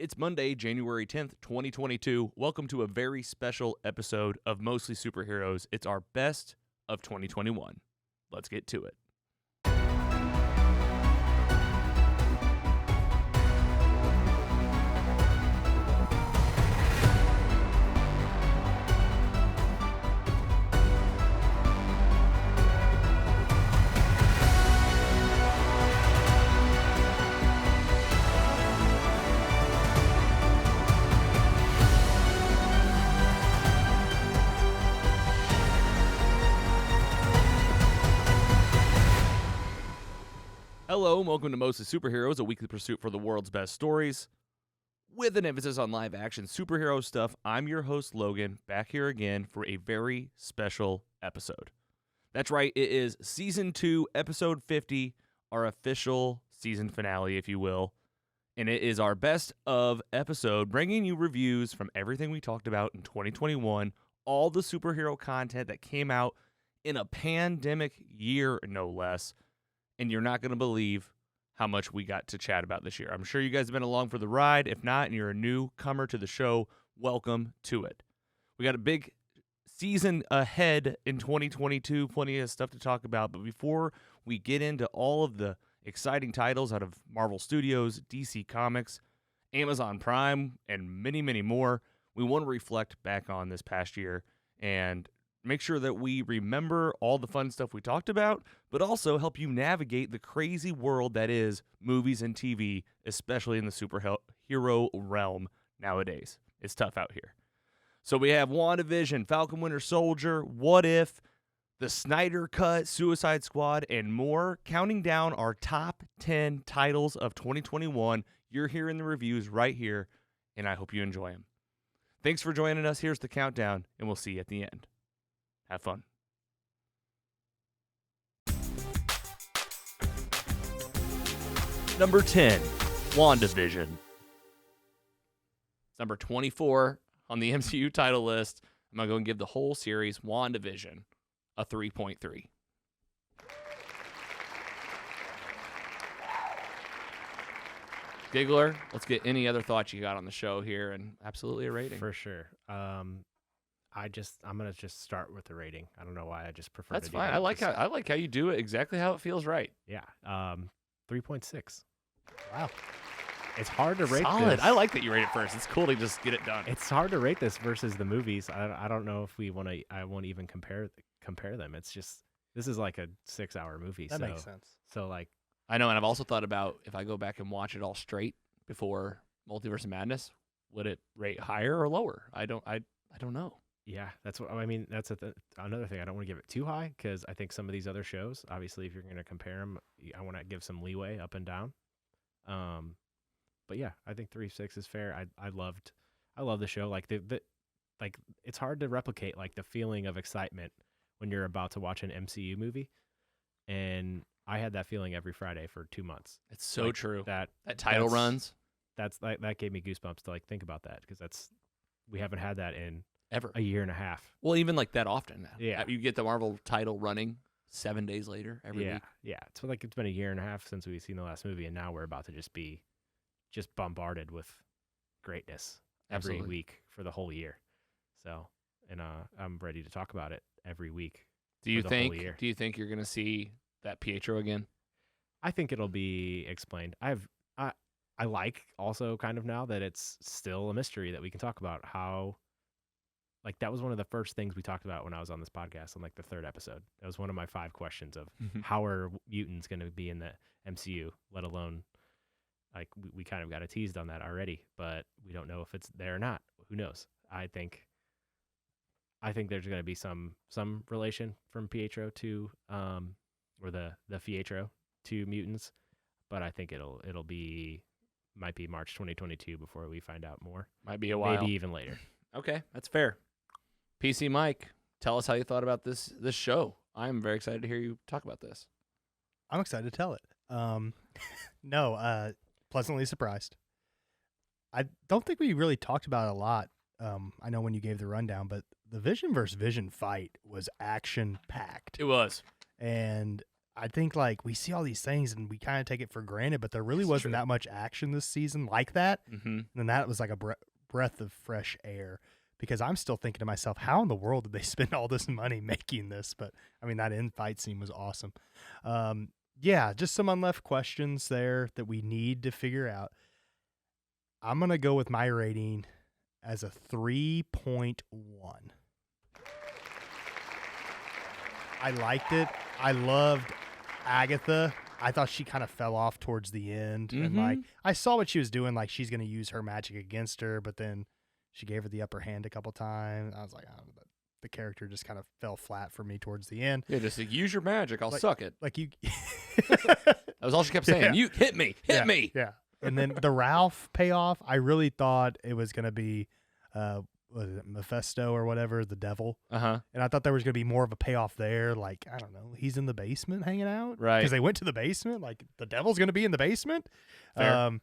It's Monday, January 10th, 2022. Welcome to a very special episode of Mostly Superheroes. It's our best of 2021. Let's get to it. Hello, and welcome to Mostly Superheroes, a weekly pursuit for the world's best stories, with an emphasis on live-action superhero stuff. I'm your host, Logan, back here again for a very special episode. That's right, it is Season 2, Episode 50, our official season finale, if you will, and it is our best of episode, bringing you reviews from everything we talked about in 2021, all the superhero content that came out in a pandemic year, no less. And you're not going to believe how much we got to chat about this year. I'm sure you guys have been along for the ride. If not, and you're a newcomer to the show, welcome to it. We got a big season ahead in 2022, plenty of stuff to talk about. But before we get into all of the exciting titles out of Marvel Studios, DC Comics, Amazon Prime, and many, many more, we want to reflect back on this past year and make sure that we remember all the fun stuff we talked about, but also help navigate the crazy world that is movies and TV, especially in the superhero realm nowadays. It's tough out here. So we have WandaVision, Falcon Winter Soldier, What If, the Snyder Cut, Suicide Squad, and more, counting down our top 10 titles of 2021. You're hearing the reviews right here, and I hope you enjoy them. Thanks for joining us. Here's the countdown, and we'll see you at the end. Have fun. Number 10, WandaVision. It's number 24 on the MCU title list. I'm going to go and give the whole series, WandaVision, a 3.3. Giggler, let's get any other thoughts you got on the show here, and absolutely a rating. For sure. I'm gonna just start with the rating. I don't know why I just prefer. That's to do fine. that. I like how you do it exactly how it feels right. Yeah. 3.6. Wow. It's hard to rate Solid. this. I like that you rate it first. It's cool to just get it done. It's hard to rate this versus the movies. I don't know if we want to. I won't even compare them. It's just this is like a 6-hour movie. That makes sense. So like I know, and I've also thought about if I go back and watch it all straight before Multiverse of Madness, would it rate higher or lower? I don't know. yeah, that's what I mean. That's another thing. I don't want to give it too high because I think some of these other shows, obviously, if you're going to compare them, I want to give some leeway up and down. But yeah, I think 3.6 is fair. I love the show. Like like it's hard to replicate like the feeling of excitement when you're about to watch an MCU movie, and I had that feeling every Friday for 2 months. It's so Like, true. That Title that's- runs that gave me goosebumps to like think about that because we haven't had that in ever. a year and a half. Well, even like that often. Yeah. You get the Marvel title running 7 days later every week. Yeah. It's like it's been a year and a half since we've seen the last movie, and now we're about to just be bombarded with greatness every Absolutely. week for the whole year. So, and I'm ready to talk about it every week. Do you for the whole think? year. Do you think you're gonna see that Pietro again? I think it'll be explained. I like also kind of now that it's still a mystery that we can talk about how. Like that was one of the first things we talked about when I was on this podcast on like the 3rd episode. That was one of my 5 questions of how are mutants going to be in the MCU, let alone like we kind of got teased on that already, but we don't know if it's there or not. Who knows? I think there's going to be some relation from Pietro to or the Pietro to mutants, but I think might be March 2022 before we find out more. Might be a while. Maybe even later. Okay, that's fair. PC Mike, tell us how you thought about this show. I'm very excited to hear you talk about this. I'm excited to tell it. Pleasantly surprised. I don't think we really talked about it a lot. I know when you gave the rundown, but the Vision versus Vision fight was action packed. It was. And I think like we see all these things and we kind of take it for granted, but there really That's wasn't true. that much action this season like that. Mm-hmm. And that was like a breath of fresh air because I'm still thinking to myself, how in the world did they spend all this money making this? But I mean, that end fight scene was awesome. Yeah, just some unleft questions there that we need to figure out. I'm going to go with my rating as a 3.1. I liked it. I loved Agatha. I thought she kind of fell off towards the end. And like I saw what she was doing, like she's going to use her magic against her, but then she gave her the upper hand a couple times. I was like, oh, the character just kind of fell flat for me towards the end. Yeah, just like, use your magic. I'll Like- suck it. Like you That was all she kept saying. Yeah. You hit me. Hit me. Yeah. And then the Ralph payoff, I really thought it was going to be was it Mephisto or whatever, the devil. Uh-huh. And I thought there was going to be more of a payoff there. Like, I don't know, he's in the basement hanging out. Right. Because they went to the basement. Like, the devil's going to be in the basement. Fair.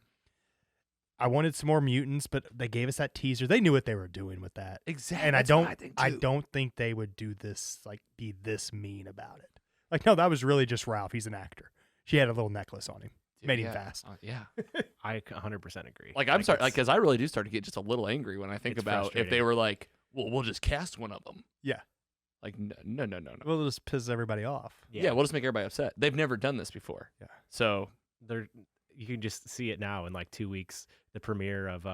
I wanted some more mutants, but they gave us that teaser. They knew what they were doing with that. Exactly. And That's what think, I too. don't think they would do this, like, be this mean about it. Like, no, that was really just Ralph. He's an actor. She had a little necklace on him. Dude, made him yeah. fast. Yeah. I 100% agree. Like, I'm sorry. Like, it's- because I really do start to get just a little angry when I think It's about if they frustrating. were like, well, we'll just cast one of them. Yeah. Like, no. We'll just piss everybody off. Yeah, we'll just make everybody upset. They've never done this before. Yeah. So, you can just see it now in like 2 weeks. The premiere of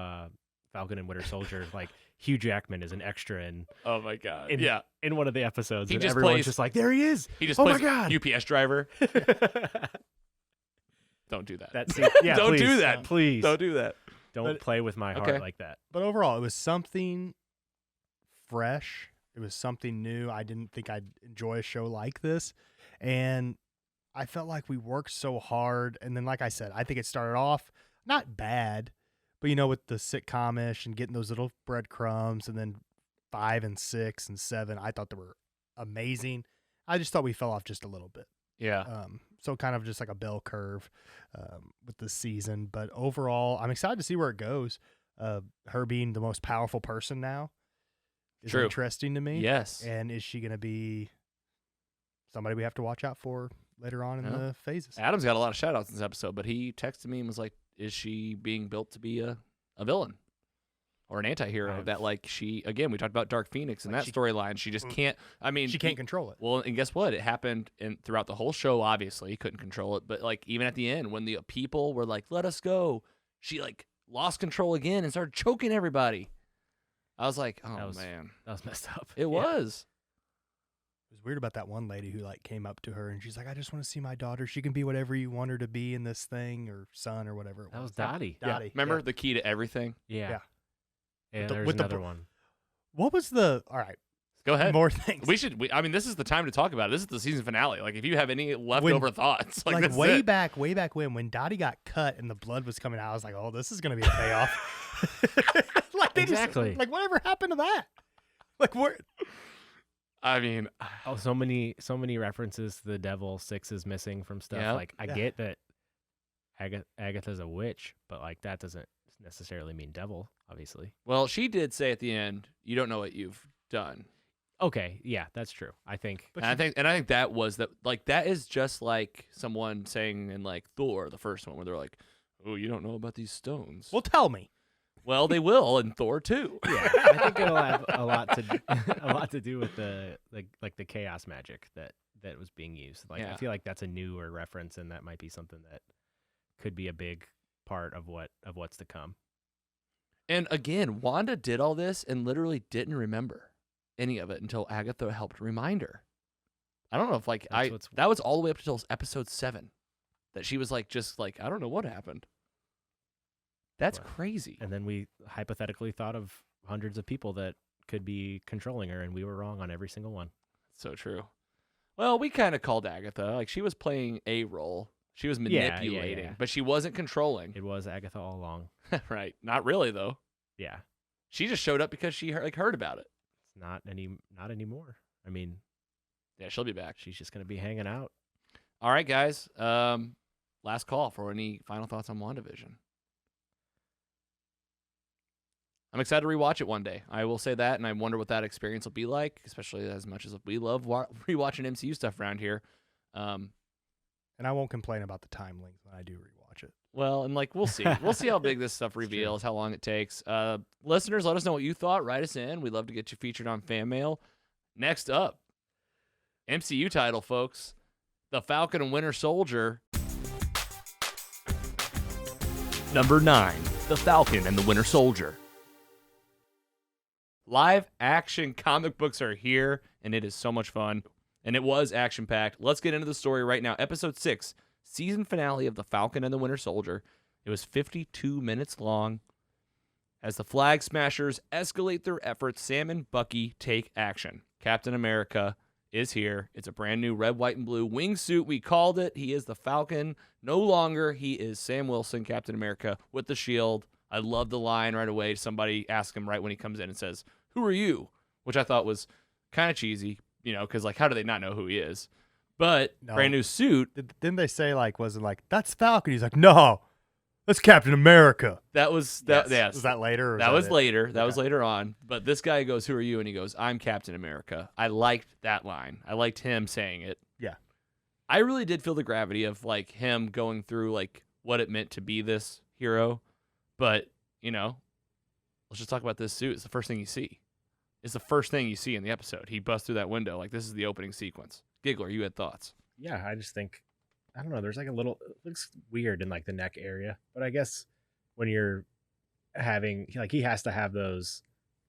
Falcon and Winter Soldier, like Hugh Jackman is an extra in oh my God. In- yeah. in one of the episodes, He and just everyone's plays- just like, there he is. He just Oh my plays God. UPS driver. Don't do that. That scene, yeah, Don't do please, that. please. Don't do that. Don't But- play with my heart Okay. like that. But overall, it was something fresh. It was something new. I didn't think I'd enjoy a show like this. And I felt like we worked so hard. And then, like I said, I think it started off not bad, but, you know, with the sitcom-ish and getting those little breadcrumbs, and then 5 and 6 and 7, I thought they were amazing. I just thought we fell off just a little bit. Yeah. So kind of just like a bell curve with the season. But overall, I'm excited to see where it goes. Her being the most powerful person now is True. interesting to me. Yes. And is she going to be somebody we have to watch out for later on in Yeah. the phases? Adam's got a lot of shout outs in this episode, but he texted me and was like, is she being built to be a villain or an anti-hero? I've- That, like, she, again, we talked about Dark Phoenix and Like that storyline. She just can't, I mean, She can't control it. well, and guess what? It happened throughout the whole show, obviously. He couldn't control it. But, like, even at the end, when the people were like, let us go, she, like, lost control again and started choking everybody. I was like, oh, That was- man. That was messed up. It was. It was weird about that one lady who like came up to her and she's like, I just want to see my daughter. She can be whatever you want her to be in this thing, or son, or whatever it That was was. Dottie. Dottie. Remember Yeah. the key to everything? Yeah. Yeah. And the- there's with the another br- one. What was the, all right, Go ahead. more things. I mean, this is the time to talk about it. This is the season finale. Like, if you have any leftover thoughts, like, that's way it. back when Dottie got cut and the blood was coming out, I was like, oh, this is gonna be a payoff. Like they Exactly. just, like whatever happened to that? Like where? I mean, Oh, so many references to the devil. 6 is missing from stuff. Yeah. Like I Yeah. get that Agatha's a witch, but like that doesn't necessarily mean devil, obviously. well, she did say at the end, you don't know what you've done. Okay, yeah, that's true. I think But And I think that was that is just like someone saying in like Thor, the first one, where they're like, oh, you don't know about these stones. Well, tell me. Well, they will in Thor too. yeah, I think it'll have a lot to do with the the chaos magic that was being used. Like Yeah. I feel like that's a newer reference, and that might be something that could be a big part of what's to come. And again, Wanda did all this and literally didn't remember any of it until Agatha helped remind her. I don't know if like That's what's- that was all the way up until episode 7 that she was like just like I don't know what happened. That's Well, crazy. And then we hypothetically thought of hundreds of people that could be controlling her, and we were wrong on every single one. So true. Well, we kind of called Agatha like she was playing a role. She was Yeah, yeah, manipulating, yeah. but she wasn't controlling. It was Agatha all along. Right? Not really though. Yeah, She just showed up because she heard about it. it's not anymore. I mean, Yeah, she'll be back. she's just gonna be hanging out. All right, guys. Last call for any final thoughts on WandaVision. I'm excited to rewatch it one day. I will say that, and I wonder what that experience will be like, especially as much as we love rewatching MCU stuff around here. And I won't complain about the time length when I do rewatch it. Well, and like we'll see. We'll see how big this stuff reveals, how long it takes. Listeners, let us know what you thought. Write us in. We'd love to get you featured on Fan Mail. Next up, MCU title, folks. The Falcon and Winter Soldier. Number 9, The Falcon and the Winter Soldier. Live action comic books are here, and it is so much fun. And it was action-packed. Let's get into the story right now. Episode 6, season finale of The Falcon and the Winter Soldier. It was 52 minutes long. As the Flag Smashers escalate their efforts, Sam and Bucky take action. Captain America is here. It's a brand new red, white, and blue wingsuit. We called it. He is the Falcon. No longer. He is Sam Wilson, Captain America, with the shield. I love the line right away. Somebody asks him right when he comes in and says, "Who are you?" Which I thought was kind of cheesy, because like, how do they not know who he is? But No. brand new suit. Didn't they say like, was it like, that's Falcon? He's like, no, that's Captain America. That was that. Yes. Was that later? Or That was it? later. That was Okay. later on. But this guy goes, "Who are you?" And he goes, "I'm Captain America." I liked that line. I liked him saying it. Yeah. I really did feel the gravity of like him going through like what it meant to be this hero. But, let's just talk about this suit. It's the first thing you see. It's the first thing you see in the episode. He busts through that window. Like, this is the opening sequence. Giggler, you had thoughts. Yeah, I just think, I don't know, there's like a little, it looks weird in like the neck area, but I guess when you're having, like, he has to have those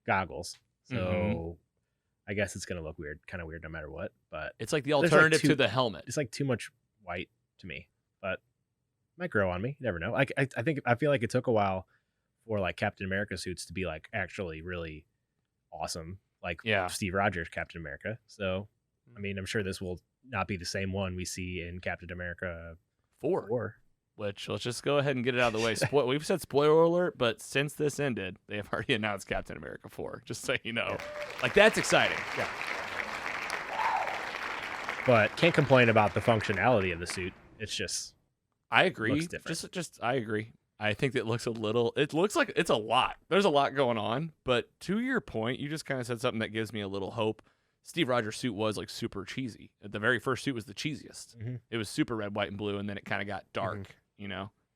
goggles. So Mhm. I guess it's going to look weird, kind of weird no matter what, but It's like the There's, like, alternative two- to the helmet. it's like too much white to me, but might grow on me. You never know. I feel like it took a while for like Captain America suits to be like actually really awesome, like Yeah. Steve Rogers Captain America. So I mean, I'm sure this will not be the same one we see in Captain America 4. 4. Which, let's just go ahead and get it out of the way. We've said spoiler alert, but since this ended, they have already announced Captain America 4, just so you know. Like, that's exciting. Yeah. But can't complain about the functionality of the suit. It's just I agree. Looks different. Just I agree. I think that it looks like it's a lot. There's a lot going on, but to your point, you just kind of said something that gives me a little hope. Steve Rogers' suit was like super cheesy. The very first suit was the cheesiest. Mhm. It was super red, white, and blue, and then it kind of got dark,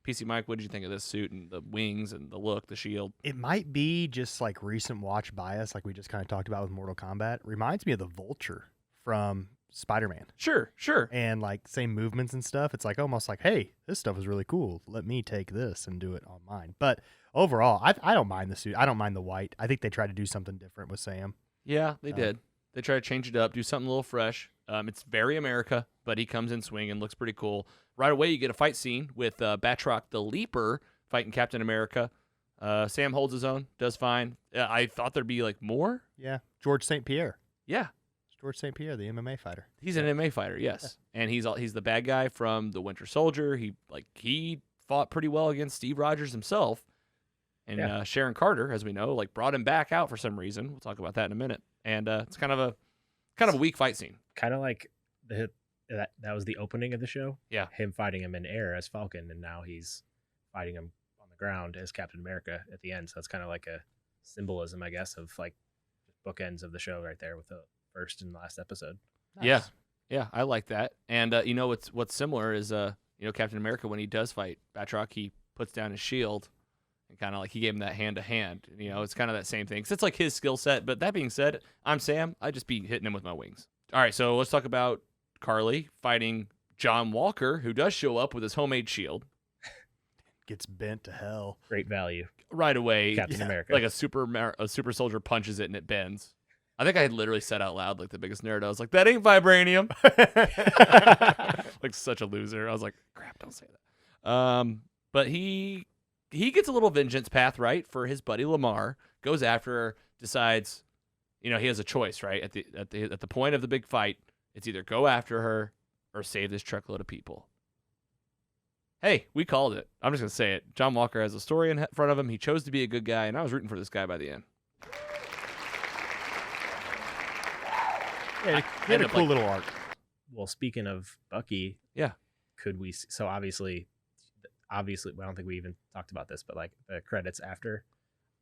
PC Mike, what did you think of this suit and the wings and the look, the shield? It might be just like recent watch bias, like we just kind of talked about with Mortal Kombat. Reminds me of the Vulture from Spider-Man, Sure. and like same movements and stuff. It's like almost like, hey, this stuff is really cool. Let me take this and do it on mine. But overall, I don't mind the suit. I don't mind the white. I think they tried to do something different with Sam. Yeah, they So- did. They try to change it up, do something a little fresh. It's very America, but he comes in swinging, looks pretty cool. Right away, you get a fight scene with Batroc the Leaper fighting Captain America. Sam holds his own, does fine. I thought there'd be like more. Yeah, George St. Pierre. Yeah, George St. Pierre, the MMA fighter. he's an MMA fighter, yes, and he's the bad guy from the Winter Soldier. He fought pretty well against Steve Rogers himself, and Yeah. Sharon Carter, as we know, like brought him back out for some reason. We'll talk about that in a minute. And it's kind of a weak fight scene. kind of like that was the opening of the show. Yeah. Him fighting him in air as Falcon, and now he's fighting him on the ground as Captain America at the end. So it's kind of like a symbolism, I guess, of like bookends of the show right there with the first and last episode. Yeah. Yeah, I like that. And what's similar is Captain America, when he does fight Batroc, he puts down his shield and kind of like he gave him that hand to hand. It's kind of that same thing. 'Cause it's like his skill set. But that being said, I'm Sam. I'd just be hitting him with my wings. All right, so let's talk about Carly fighting John Walker, who does show up with his homemade shield Gets bent to hell. Great value, right away. Captain Yeah. America. Like a super soldier punches it and it bends. I think I had literally said out loud like the biggest nerd. I was like, that ain't vibranium. Like such a loser. I was like, crap, don't say that. But he gets a little vengeance path right for his buddy Lamar. Goes after her. Decides, he has a choice right at the point of the big fight. It's either go after her or save this truckload of people. Hey, we called it. I'm just gonna say it. John Walker has a story in front of him. He chose to be a good guy, and I was rooting for this guy by the end. Yeah, he I had end a up, cool like- little arc. Well, speaking of Bucky, Yeah. could we? So obviously, I don't think we even talked about this, but like the credits after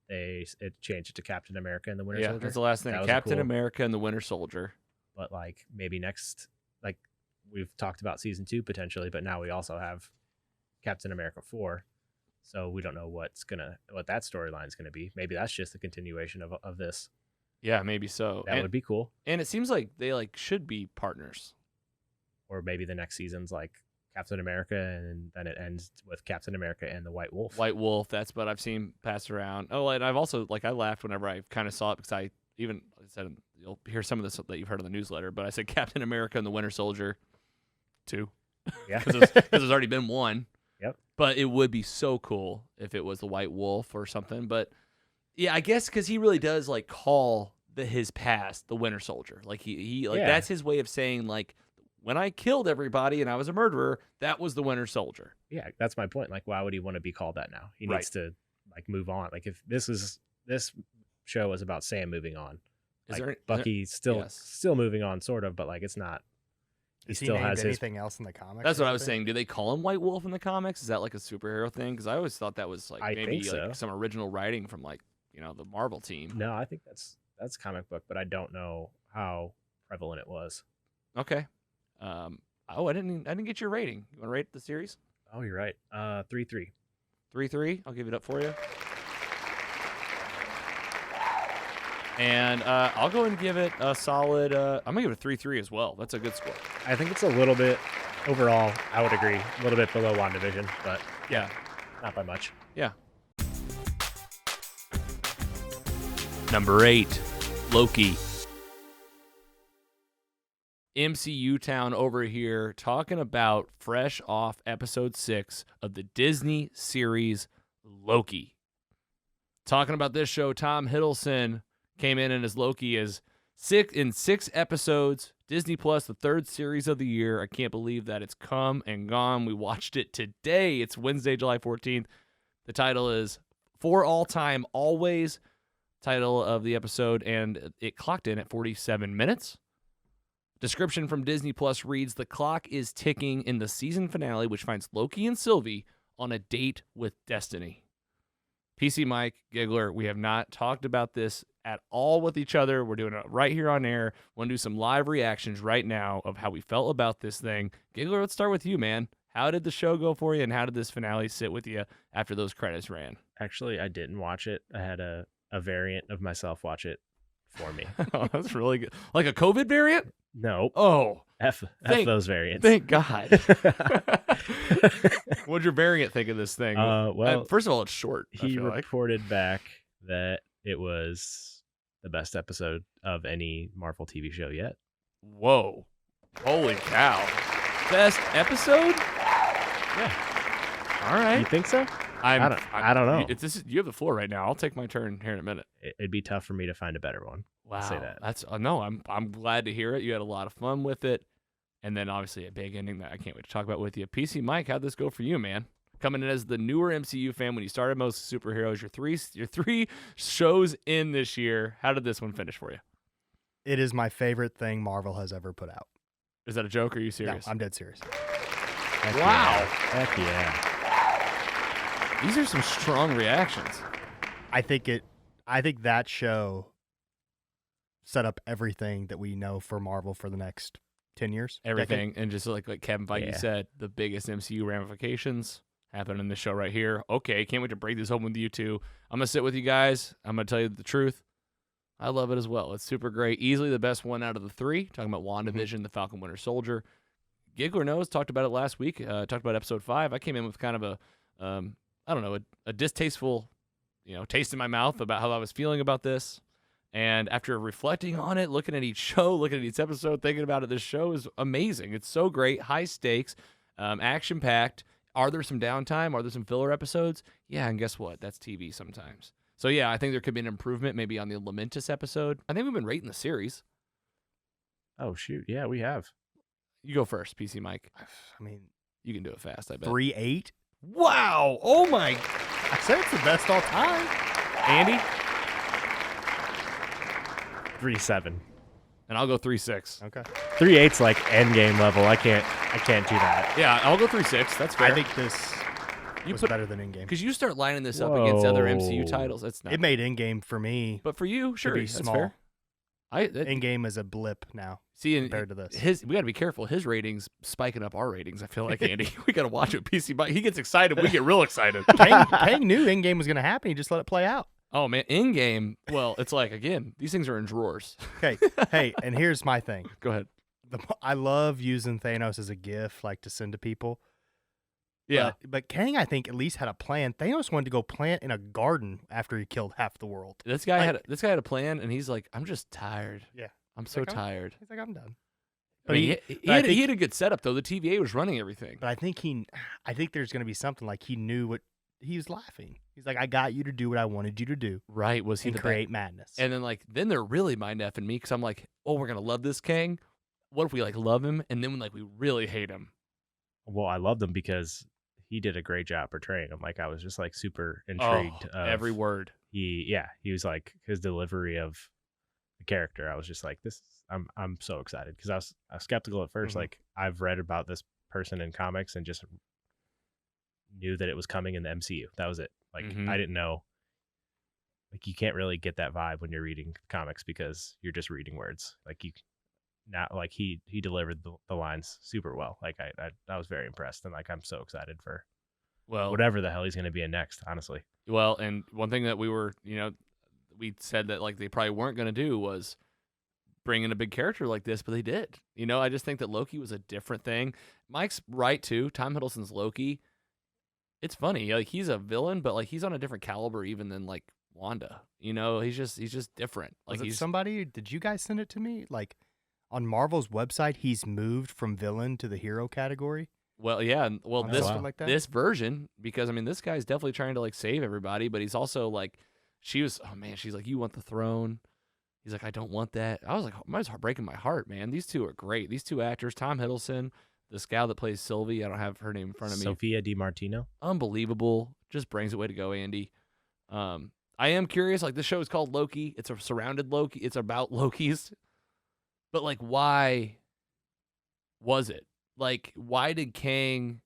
it changed it to Captain America and the Winter Yeah, Soldier. that's the last thing. That was a Captain cool- America and the Winter Soldier. But like maybe next, like we've talked about season 2 potentially, but now we also have Captain America 4. So we don't know what that storyline is gonna be. Maybe that's just a continuation of this. Yeah, maybe so. That would be cool. And it seems like they like should be partners. Or maybe the next season's like Captain America, and then it ends with Captain America and the White Wolf. White Wolf, that's what I've seen passed around. Oh, and I've also I laughed whenever I kind of saw it because I said you'll hear some of this that you've heard in the newsletter, but I said Captain America and the Winter Soldier 2. Yeah, because there's already been one. Yep. But it would be so cool if it was the White Wolf or something. But yeah, I guess because he really does like call his past the Winter Soldier. Like he that's his way of saying like, when I killed everybody and I was a murderer, that was the Winter Soldier. Yeah, that's my point. Like, why would he want to be called that now? He needs to like move on. Like, if this show is about Sam moving on, Bucky's still moving on, sort of, but like it's not. He still has anything else in the comics. That's what I was saying. Do they call him White Wolf in the comics? Is that like a superhero thing? Because I always thought that was like maybe like some original writing from like the Marvel team. No, I think that's comic book, but I don't know how prevalent it was. Okay. I didn't get your rating. You want to rate the series? Oh, you're right. 3-3. 3-3. I'll give it up for you. And I'll go and give it a solid. I'm gonna give it a 3-3 as well. That's a good score. I think it's a little bit overall. I would agree, a little bit below WandaVision, but yeah, not by much. Yeah. Number 8, Loki. MCU Town over here talking about fresh off episode 6 of the Disney series Loki. Talking about this show, Tom Hiddleston came in as Loki as 6 episodes. Disney Plus, the 3rd series of the year. I can't believe that it's come and gone. We watched it today. It's Wednesday, July 14th. The title is For All Time Always, title of the episode, and it clocked in at 47 minutes. Description from Disney Plus reads, the clock is ticking in the season finale, which finds Loki and Sylvie on a date with destiny. PC Mike, Giggler, we have not talked about this at all with each other. We're doing it right here on air. Want to do some live reactions right now of how we felt about this thing. Giggler, let's start with you, man. How did the show go for you, and how did this finale sit with you after those credits ran? Actually, I didn't watch it. I had a variant of myself watch it for me. Oh, that's really good. Like a COVID variant? No. Oh. F those variants. Thank God. What'd your variant think of this thing? Well, first of all, it's short. He reported back that it was the best episode of any Marvel TV show yet. Whoa. Holy cow. Best episode? Yeah. All right. You think so? I don't know. You have the floor right now. I'll take my turn here in a minute. It'd be tough for me to find a better one. Wow. I'll say that. That's no. I'm glad to hear it. You had a lot of fun with it, and then obviously a big ending that I can't wait to talk about with you. PC Mike, how'd this go for you, man? Coming in as the newer MCU fan when you started most superheroes, your three shows in this year. How did this one finish for you? It is my favorite thing Marvel has ever put out. Is that a joke? Or are you serious? No, I'm dead serious. Heck wow. Yeah. Heck yeah. These are some strong reactions. I think that show set up everything that we know for Marvel for the next 10 years. Everything. And just like Kevin Feige said, the biggest MCU ramifications happen in this show right here. Okay, can't wait to break this open with you two. I'm going to sit with you guys. I'm going to tell you the truth. I love it as well. It's super great. Easily the best one out of the 3. Talking about WandaVision, The Falcon Winter Soldier. Giggler knows, talked about it last week. Talked about episode 5. I came in with kind of a distasteful, taste in my mouth about how I was feeling about this. And after reflecting on it, looking at each show, looking at each episode, thinking about it, this show is amazing. It's so great, high stakes, action-packed. Are there some downtime? Are there some filler episodes? Yeah, and guess what? That's TV sometimes. So yeah, I think there could be an improvement maybe on the Lamentus episode. I think we've been rating the series. Oh, shoot. Yeah, we have. You go first, PC Mike. I mean, you can do it fast, I bet. 3.8. Wow. Oh, my. I said it's the best all time. Andy? 3.7. And I'll go 3.6. Okay. 3.8's like endgame level. I can't do that. Yeah, I'll go 3.6. That's fair. I think this was better than Endgame. Because you start lining this up against other MCU titles. It's not. It made Endgame for me. But for you, sure, be that's small. fair. Endgame is a blip now compared to this. We got to be careful. His ratings spiking up our ratings. I feel like Andy. We got to watch it. PC, but he gets excited. We get real excited. Kang knew Endgame was going to happen. He just let it play out. Oh man, Endgame. Well, it's like again, these things are in drawers. Okay, hey, and here's my thing. Go ahead. I love using Thanos as a gift, like to send to people. Yeah, but Kang, I think, at least had a plan. Thanos wanted to go plant in a garden after he killed half the world. This guy had a plan, and he's like, I'm just tired. Yeah, I'm so tired. He's like, I'm done. But he had a good setup though. The TVA was running everything. But I think there's going to be something like he knew what he was laughing. He's like, I got you to do what I wanted you to do. Right? Was he to create madness? And then they're really mind effing me because I'm like, oh, we're gonna love this Kang. What if we love him and then we really hate him? Well, I loved him because he did a great job portraying him. Like I was just super intrigued. Of every word. He was like his delivery of the character. I was just like, I'm so excited because I was skeptical at first. Mm-hmm. Like I've read about this person in comics and just knew that it was coming in the MCU. That was it. Like I didn't know. Like you can't really get that vibe when you're reading comics because you're just reading words. Like he delivered the lines super well. Like I was very impressed and I'm so excited for whatever the hell he's going to be in next, honestly. Well, and one thing that we said that they probably weren't going to do was bring in a big character like this, but they did. I just think that Loki was a different thing. Mike's right too. Tom Hiddleston's Loki. It's funny. He's a villain, but he's on a different caliber even than Wanda. He's just different. Somebody, did you guys send it to me? On Marvel's website, he's moved from villain to the hero category. Well, yeah. Well, this version, because this guy's definitely trying to save everybody, but he's also she's like, you want the throne? He's like, I don't want that. I was like, mine's breaking my heart, man. These two are great. These two actors, Tom Hiddleston, this gal that plays Sylvie, I don't have her name in front of me. Sophia DiMartino. Unbelievable. Just brings it. Way to go, Andy. I am curious. This show is called Loki. It's a surrounded Loki. It's about Lokis. But why was it? Why did Kang?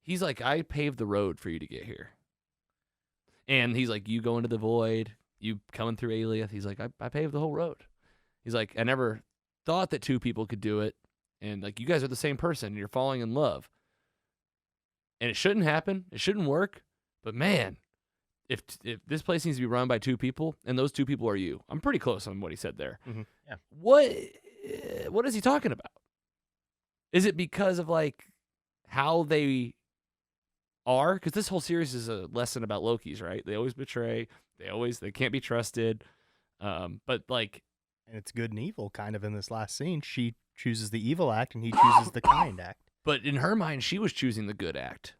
He's like, I paved the road for you to get here. And he's like, you go into the void, you coming through Alioth. He's like, I paved the whole road. He's like, I never thought that two people could do it. And you guys are the same person. And you're falling in love. And it shouldn't happen. It shouldn't work. But man, if this place needs to be run by two people, and those two people are you, I'm pretty close on what he said there. Mm-hmm. Yeah. What is he talking about? Is it because of how they are? Because this whole series is a lesson about Lokis, right? They always betray. They can't be trusted. But and it's good and evil kind of in this last scene. She chooses the evil act and he chooses the kind act. But in her mind, she was choosing the good act.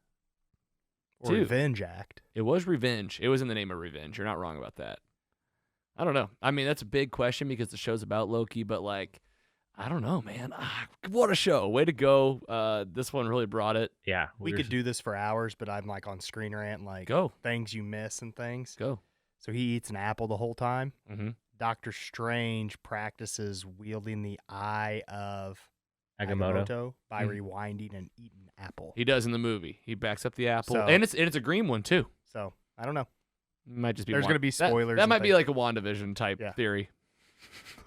Or revenge act. It was revenge. It was in the name of revenge. You're not wrong about that. I don't know. That's a big question because the show's about Loki, but I don't know, man. What a show. Way to go. This one really brought it. Yeah. We could do this for hours, but I'm on Screen Rant, go. Things you miss and things. Go. So he eats an apple the whole time. Mm-hmm. Doctor Strange practices wielding the eye of Agamotto by rewinding and eating an apple. He does in the movie. He backs up the apple. And it's a green one, too. So, I don't know. Might just be There's going to be spoilers. That might be a WandaVision type theory.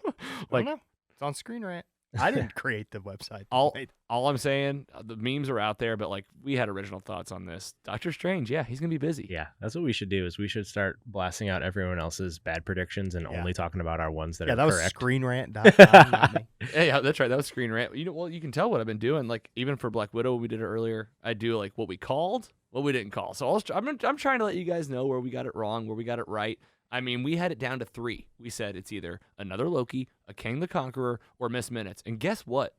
I don't know. It's on Screen Rant. I didn't create the website. All I'm saying, the memes are out there, but we had original thoughts on this. Doctor Strange, yeah, he's gonna be busy. Yeah, that's what we should do. Is we should start blasting out everyone else's bad predictions and only talking about our ones that are correct. Yeah, that was ScreenRant.com, not me. Yeah, that's right. That was Screen Rant. You can tell what I've been doing. Even for Black Widow, we did it earlier. I do what we called, what we didn't call. So I'm trying to let you guys know where we got it wrong, where we got it right. We had it down to 3. We said it's either another Loki, a Kang the Conqueror, or Miss Minutes. And guess what?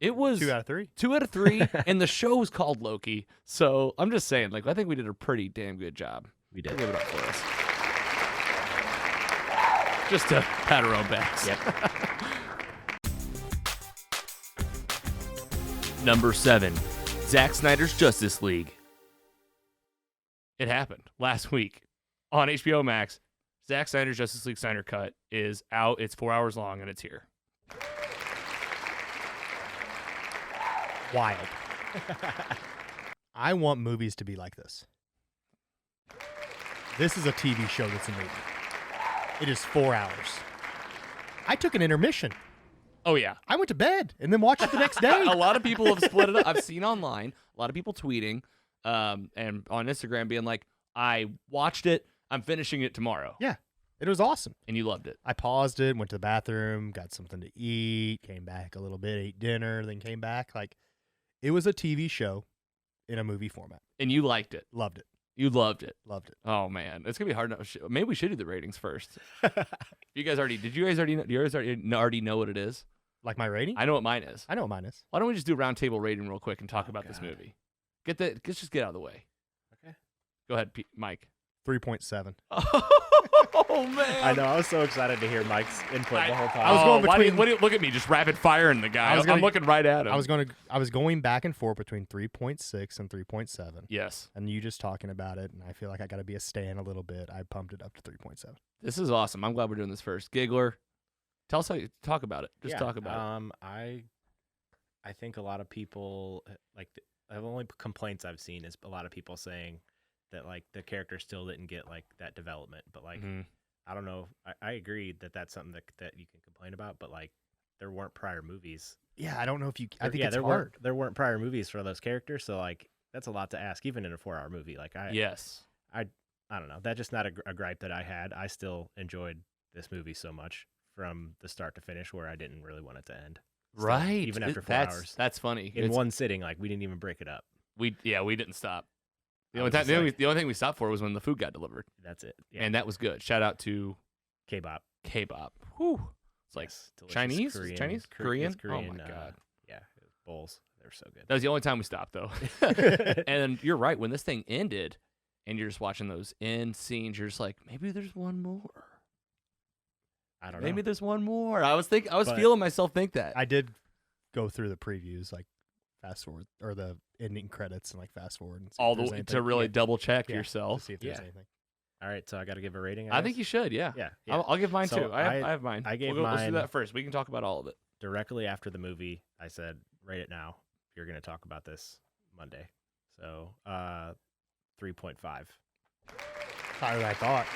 It was 2 out of 3. 2 out of 3, and the show was called Loki. So I'm just saying, I think we did a pretty damn good job. We did. Give it up for us. Just to pat our own backs. Yep. Number 7, Zack Snyder's Justice League. It happened last week on HBO Max. Zack Snyder's Justice League Snyder Cut is out. It's 4 hours long, and it's here. Wild. I want movies to be like this. This is a TV show that's a movie. It is 4 hours. I took an intermission. Oh yeah. I went to bed and then watched it the next day. A lot of people have split it up. I've seen online a lot of people tweeting and on Instagram being like, I watched it. I'm finishing it tomorrow. Yeah, it was awesome. And you loved it. I paused it, went to the bathroom, got something to eat, came back a little bit, ate dinner, then came back. Like, it was a TV show in a movie format. And you liked it. Loved it. You loved it. Loved it. Oh man, it's gonna be hard. Maybe we should do the ratings first. Do you guys already know what it is? Like my rating? I know what mine is. I know what mine is. Why don't we just do a round table rating real quick and talk about this God. movie? Let's just get out of the way. Okay. Go ahead, Mike. 3.7. Oh man. I know. I was so excited to hear Mike's input the whole time. I was going why do between- you look at me, just rapid firing the guy. I was I'm gonna- looking right at him. I was going back and forth between 3.6 and 3.7. Yes. And you just talking about it, and I feel like I got to be a stan a little bit. I pumped it up to 3.7. This is awesome. I'm glad we're doing this first. Giggler, tell us how you talk about it. Just Yeah, talk about it. I think a lot of people the only complaints I've seen is a lot of people saying that like the character still didn't get like that development, but like Mhm. I don't know. I agree that that's something that you can complain about, but like there weren't prior movies. Yeah, I don't know if you. I think it's there hard. weren't prior movies for those characters, so like that's a lot to ask, even in a 4-hour movie. Like Yes. I don't know. That's just not a gripe that I had. I still enjoyed this movie so much from the start to finish, where I didn't really want it to end. Still, Right. even after 4 that's, hours. That's funny. In one sitting, like we didn't even break it up. We didn't stop. The I only was time, just the like- only thing we stopped for was when the food got delivered, That's it. Yeah. and that was good. Shout out to K-pop. K-pop. Whew. It's like Yes, delicious Chinese? Is it Chinese? Korean? Korean? Oh my God. Yeah, bowls. They're so good. That was the only time we stopped, though. And you're right. When this thing ended, and you're just watching those end scenes, you're just like, maybe there's one more. I don't know. Maybe there's one more. I was But- feeling myself think that. I did go through the previews, like fast forward, or the ending credits, and like fast forward and see all if the there's way anything. to really Yeah, double check yeah, to yourself. see if there's Yeah. anything. All right, so I got to give a rating. I think you should. Yeah. Yeah. I'll give mine So too. I have mine. I gave Let's do mine- that first. We can talk about all of it. Directly after the movie, I said, rate it now. You're going to talk about this Monday. So 3.5. Higher than I thought.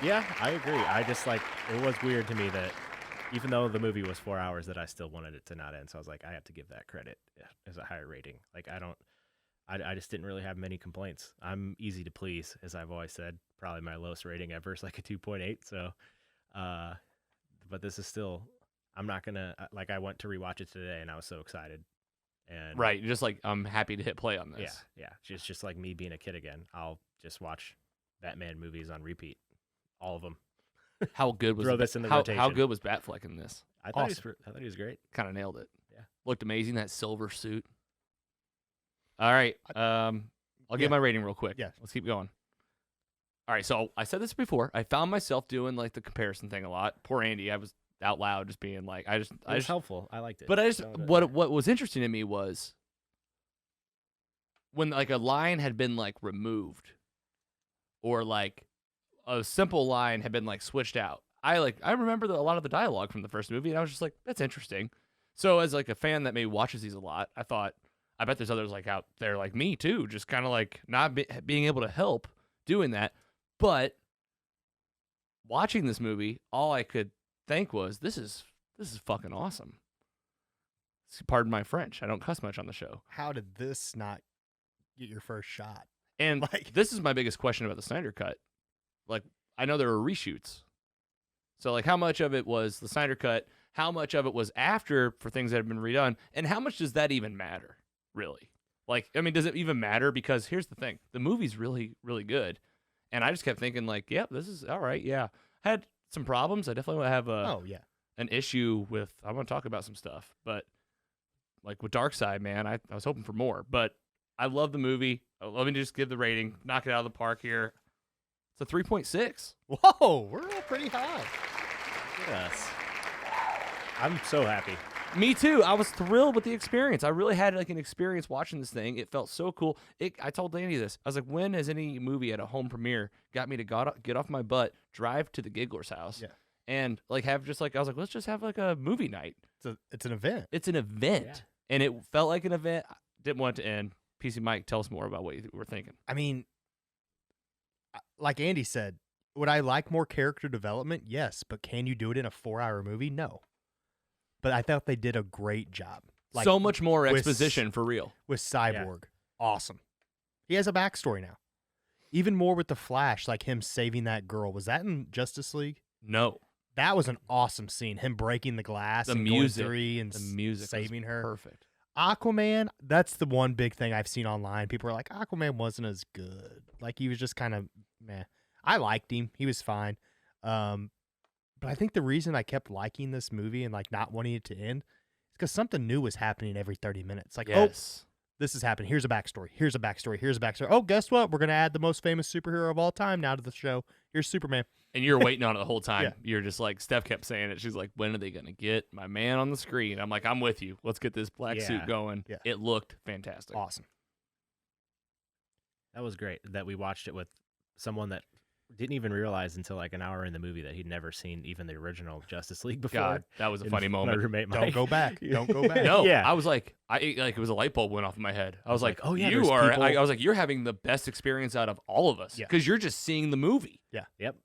Yeah, I agree. I just like it was weird to me that even though the movie was 4 hours, that I still wanted it to not end. So I was like, I have to give that credit as a higher rating. Like I just didn't really have many complaints. I'm easy to please, as I've always said. Probably my lowest rating ever is like a 2.8. So, but this is still. I'm not gonna like. I went to rewatch it today, and I was so excited. And Right. You're just like, I'm happy to hit play on this. yeah. Just like me being a kid again. I'll just watch Batman movies on repeat, all of them. How good was Throw the- this in the how rotation. good was Batfleck in this? I thought Awesome. I thought he was great. Kind of nailed it. Yeah. Looked amazing, that silver suit. All right. I'll give Yeah. my rating real quick. Yeah. Let's keep going. All right. So I said this before. I found myself doing like the comparison thing a lot. Poor Andy. I was out loud just being like, It was helpful. I liked it. But I just So did what was interesting to me was when like a line had been like removed, or like a simple line had been like switched out. I remember a lot of the dialogue from the first movie, and I was just like, that's interesting. So as like a fan that maybe watches these a lot, I thought, I bet there's others like out there like me too, just kind of like not being able to help doing that. But watching this movie, all I could think was, this is fucking awesome. Pardon my French. I don't cuss much on the show. How did this not get your first shot? And Like- this is my biggest question about the Snyder Cut. Like, I know there were reshoots. So, like, how much of it was the Snyder Cut? How much of it was after for things that have been redone? And how much does that even matter, really? Like, I mean, does it even matter? Because here's the thing. The movie's really, really good. And I just kept thinking, like, yep, this is all right. Yeah. Had some problems. I definitely have Oh yeah. an issue with, I want to talk about some stuff. But, like, with Darkseid, man, I was hoping for more. But I love the movie. Let me just give the rating, knock it out of the park here. It's a 3.6. Whoa, we're all pretty high. Look at us. I'm so happy. Me too. I was thrilled with the experience. I really had like an experience watching this thing. It felt so cool. I told Danny this. I was like, when has any movie at a home premiere got me to get off my butt, drive to the Giggler's house, Yeah. and like have just like, I was like, let's just have like a movie night. It's an event. It's an event, Yeah. and it felt like an event. Didn't want it to end. PC Mike, tell us more about what you were thinking. I mean, like Andy said, Would I like more character development? Yes, but can you do it in a 4-hour movie? No. But I thought they did a great job. Like, so much more with- exposition for real. with Cyborg. Awesome. He has a backstory now. Even more with the Flash, like him saving that girl. Was that in Justice League? No, That was an awesome scene. Him breaking the glass The and music. going through and the music was saving her. perfect. Aquaman, that's the one big thing I've seen online. People are like, Aquaman wasn't as good. Like, he was just kind of meh. I liked him. He was fine. But I think the reason I kept liking this movie and like not wanting it to end is because something new was happening every 30 minutes. Like, oh, Yes. this is happening. Here's a backstory. Here's a backstory. Here's a backstory. Oh, guess what? We're going to add the most famous superhero of all time now to the show. Here's Superman. And you're waiting on it the whole time. Yeah. You're just like, Steph kept saying it. She's like, when are they going to get my man on the screen? I'm like, I'm with you. Let's get this black suit Yeah. going. Yeah. It looked fantastic. Awesome. That was great that we watched it with someone that didn't even realize until like an hour in the movie that he'd never seen even the original Justice League before. God, that was a And funny my moment. roommate Don't Mike. go back. Don't go back. No, Yeah. I was like, it was a light bulb went off in my head. I was like, oh, yeah, you there's are. people- I was like, you're having the best experience out of all of us Yeah. because you're just seeing the movie. Yep.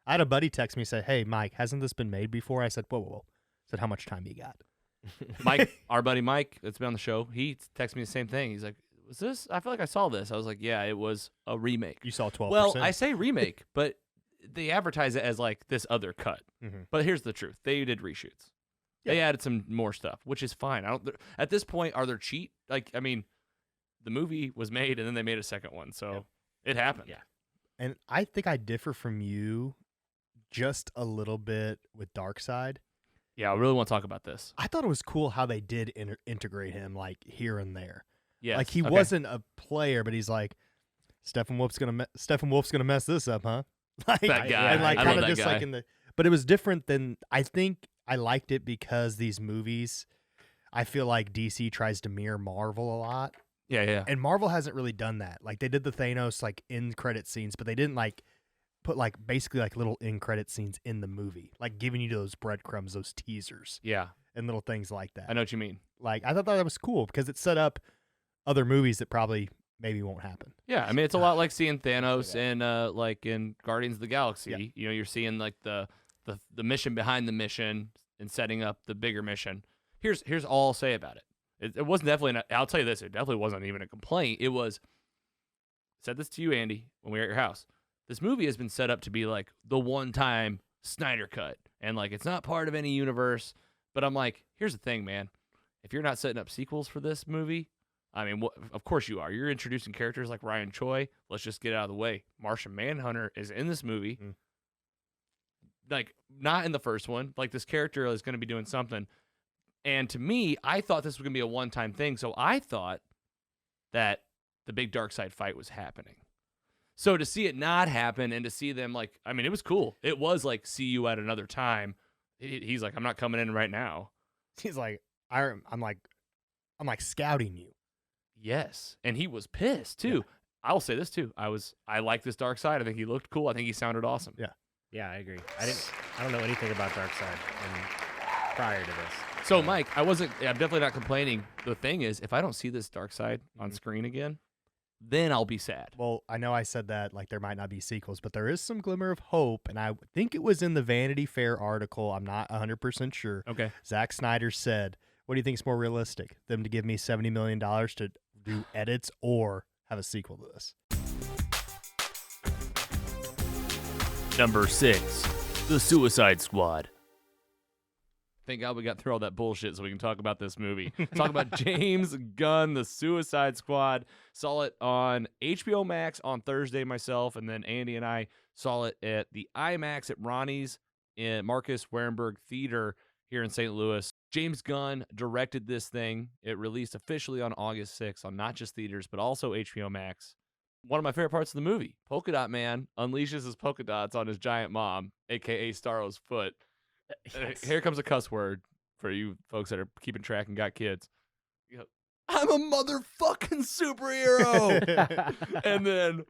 I had a buddy text me and say, hey, Mike, hasn't this been made before? I said, whoa, whoa, whoa. I said, how much time you got? Mike, our buddy Mike, that's been on the show, he texted me the same thing. He's like, was this? I feel like I saw this. I was like, yeah, it was a remake. You saw 12%. Well, I say remake, but they advertise it as like this other cut. Mhm. But here's the truth: they did reshoots. They added some more stuff, which is fine. I don't. At this point, are there cheat? Like, I mean, the movie was made, and then they made a second one, so it happened. Yeah. And I think I differ from you just a little bit with Darkseid. Yeah, I really want to talk about this. I thought it was cool how they did integrate him like here and there. Yeah, Like he wasn't a player, but he's like, Steppenwolf's gonna mess this up, huh? Like That guy. and like I kind love of that just guy. like in the. But it was different than I think I liked it because these movies. I feel like DC tries to mirror Marvel a lot, Yeah. and Marvel hasn't really done that. Like they did the Thanos like end credit scenes, but they didn't like put like basically like little end credit scenes in the movie, like giving you those breadcrumbs, those teasers, Yeah, and little things like that. I know what you mean. Like I thought that was cool because it set up other movies that probably maybe won't happen. Yeah, I mean, it's a lot like seeing Thanos in like in Guardians of the Galaxy. Yeah. You know, you're seeing like the mission behind the mission and setting up the bigger mission. Here's all I'll say about it. It wasn't definitely. I'll tell you this. It definitely wasn't even a complaint. It was. Said this to you, Andy, when we were at your house. This movie has been set up to be like the one-time Snyder cut, and like it's not part of any universe. But I'm like, here's the thing, man. If you're not setting up sequels for this movie, I mean, of course you are. You're introducing characters like Ryan Choi. Let's just get it out of the way. Martian Manhunter is in this movie. Mm. Like, not in the first one. Like, this character is going to be doing something. And to me, I thought this was going to be a one-time thing. So I thought that the big Darkseid fight was happening. So to see it not happen and to see them, like, I mean, it was cool. It was like, see you at another time. He's like, I'm not coming in right now. He's like, I'm like scouting you. Yes, and he was pissed too. Yeah. I'll say this too. I like this Darkseid. I think he looked cool. I think he sounded awesome. Yeah. Yeah, I agree. I don't know anything about Darkseid prior to this. So Mike, I'm definitely not complaining. The thing is, if I don't see this Darkseid on Mhm. screen again, then I'll be sad. Well, I know I said that like there might not be sequels, but there is some glimmer of hope, and I think it was in the Vanity Fair article. I'm not 100% sure. Okay. Zack Snyder said, "What do you think is more realistic? Them to give me $70 million to do edits or have a sequel to this?" Number 6, The Suicide Squad. Thank God we got through all that bullshit so we can talk about this movie. Talk about James Gunn, The Suicide Squad. Saw it on HBO Max on Thursday myself, and then Andy and I saw it at the IMAX at Ronnie's in Marcus Warenberg Theater here in St. Louis. James Gunn directed this thing. It released officially on August 6th on not just theaters, but also HBO Max. One of my favorite parts of the movie, Polka Dot Man unleashes his polka dots on his giant mom, a.k.a. Starro's foot. Yes. Here comes a cuss word for you folks that are keeping track and got kids. You go, I'm a motherfucking superhero! And then,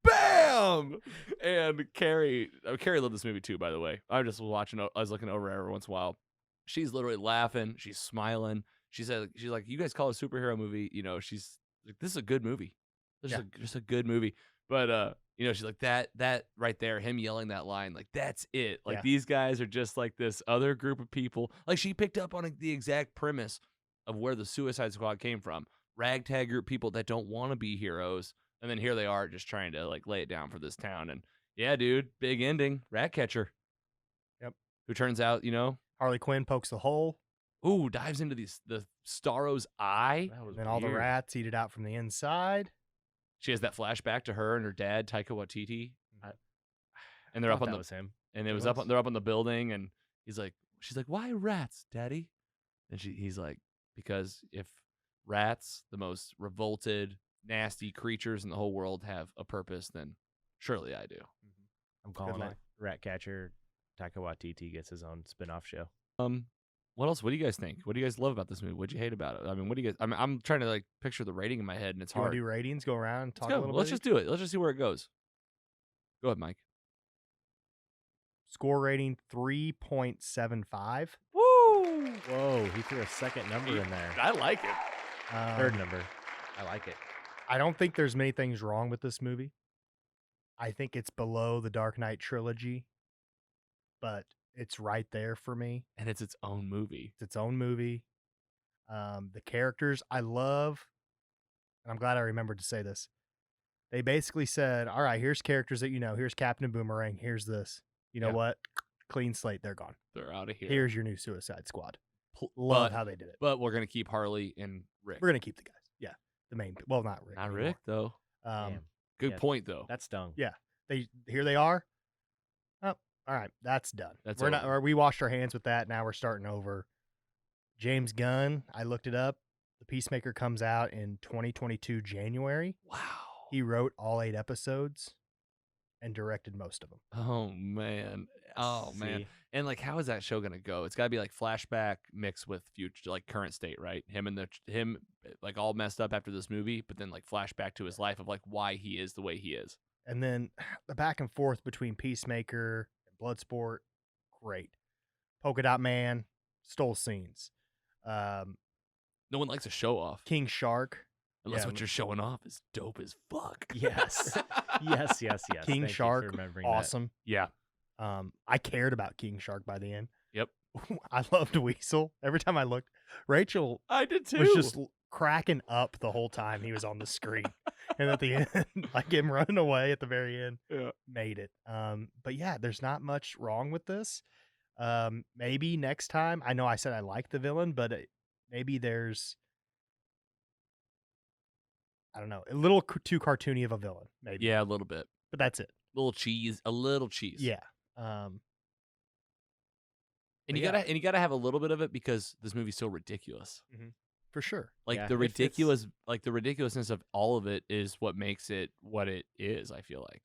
bam! And Carrie loved this movie too, by the way. I was looking over at her once in a while. She's literally laughing. She's smiling. She's like, you guys call it a superhero movie. You know, she's like, this is a good movie. This is just a good movie. But she's like that right there, him yelling that line, like that's it. Like Yeah. these guys are just like this other group of people. Like she picked up on the exact premise of where the Suicide Squad came from. Ragtag group people that don't want to be heroes, and then here they are just trying to like lay it down for this town. And yeah, dude, big ending, Ratcatcher. Yep. Who turns out, Harley Quinn pokes the hole, ooh, dives into the Starro's eye. That was and then all the weird. rats eat it out from the inside. She has that flashback to her and her dad, Taika Waititi. I- And they're up Thought on that the was him. and it It was was? they're up on the building, and she's like, why rats, Daddy? And he's like, because if rats, the most revolted, nasty creatures in the whole world, have a purpose, then surely I do. I'm calling line. it Ratcatcher. Taika Waititi gets his own spin-off show. What else? What do you guys think? What do you guys love about this movie? What do you hate about it? I mean, what do you guys? I'm trying to like picture the rating in my head, and it's Do you want hard. to do ratings? Go around and talk Let's a go. little Let's bit. just do it. Let's just see where it goes. Go ahead, Mike. Score rating 3.75. Woo! Whoa, he threw a second number in there. I like it. Third number. I like it. I don't think there's many things wrong with this movie. I think it's below the Dark Knight trilogy, but it's right there for me. And it's its own movie. It's its own movie. The characters I love, and I'm glad I remembered to say this. They basically said, all right, here's characters that you know. Here's Captain Boomerang. Here's this. You know Yeah. what? Clean slate. They're gone. They're out of here. Here's your new Suicide Squad. Pl- Love but, how they did it. but we're gonna keep Harley and Rick. We're going to keep the guys. Yeah. The main. Well, not Rick. Not anymore. Rick though. Damn, Good yeah. point though. that stung. Yeah. Here they are. Oh, all right. That's done. That's we're not. over. Or we washed our hands with that. Now we're starting over. James Gunn. I looked it up. The Peacemaker comes out in 2022 January. Wow. He wrote all 8 episodes and directed most of them. Oh man. Oh man. See? And like, how is that show gonna go? It's gotta be like flashback mixed with future, like current state, right? Him like all messed up after this movie, but then like flashback to his life of like why he is the way he is. And then the back and forth between Peacemaker and Bloodsport, great. Polka Dot Man, stole scenes. No one likes a show off King Shark, unless yeah, what you're showing off is dope as fuck. Yes. yes. Yes. Yes. King Thank you for Shark, remembering that. awesome. Yeah. I cared about King Shark by the end. Yep. I loved Weasel. Every time I looked, Rachel I did too. was just cracking up the whole time he was on the screen. And at the end, like him running away at the very end, Yeah. made it. But yeah, there's not much wrong with this. Maybe next time, I know I said I like the villain, but maybe there's, I don't know, a little too cartoony of a villain, maybe. Yeah, a little bit. But that's it. A little cheese. Yeah. And But you yeah. gotta have a little bit of it because this movie's so ridiculous. For sure. Like Yeah, the it fits. ridiculousness of all of it is what makes it what it is. I feel like.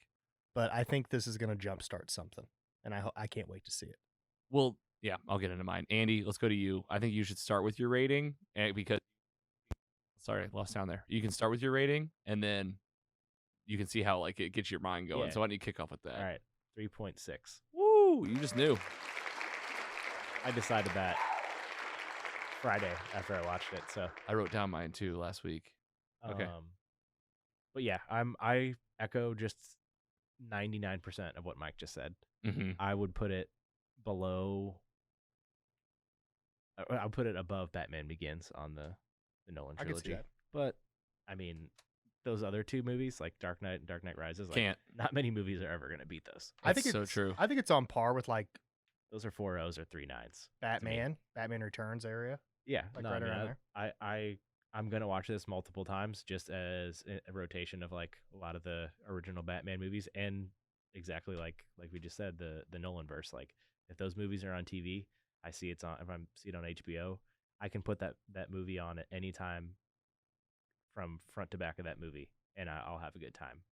But I think this is going to jumpstart something. And I can't wait to see it. Well, yeah, I'll get into mine. Andy, let's go to you. I think you should start with your rating because. Sorry, lost sound there. You can start with your rating, and then you can see how like it gets your mind going. Yeah. So why don't you kick off with that? All right. 3.6. Woo! You just knew. I decided that Friday after I watched it. So I wrote down mine too last week. Okay. But yeah, I echo just 99% of what Mike just said. Mm-hmm. I would put it below. I'll put it above Batman Begins on the Nolan I can see trilogy. that. But I mean, those other two movies like Dark Knight and Dark Knight Rises, like, Can't. not many movies are ever going to beat those. I think That's so it's true. I think it's on par with like Those are 4 O's or 3 9s. Batman Returns area. Yeah, Like no, right I mean, around there. I'm gonna watch this multiple times just as a rotation of like a lot of the original Batman movies, and exactly like we just said, the Nolan verse. Like if those movies are on TV, I see it's on. If I see it on HBO, I can put that movie on at any time from front to back of that movie, and I'll have a good time.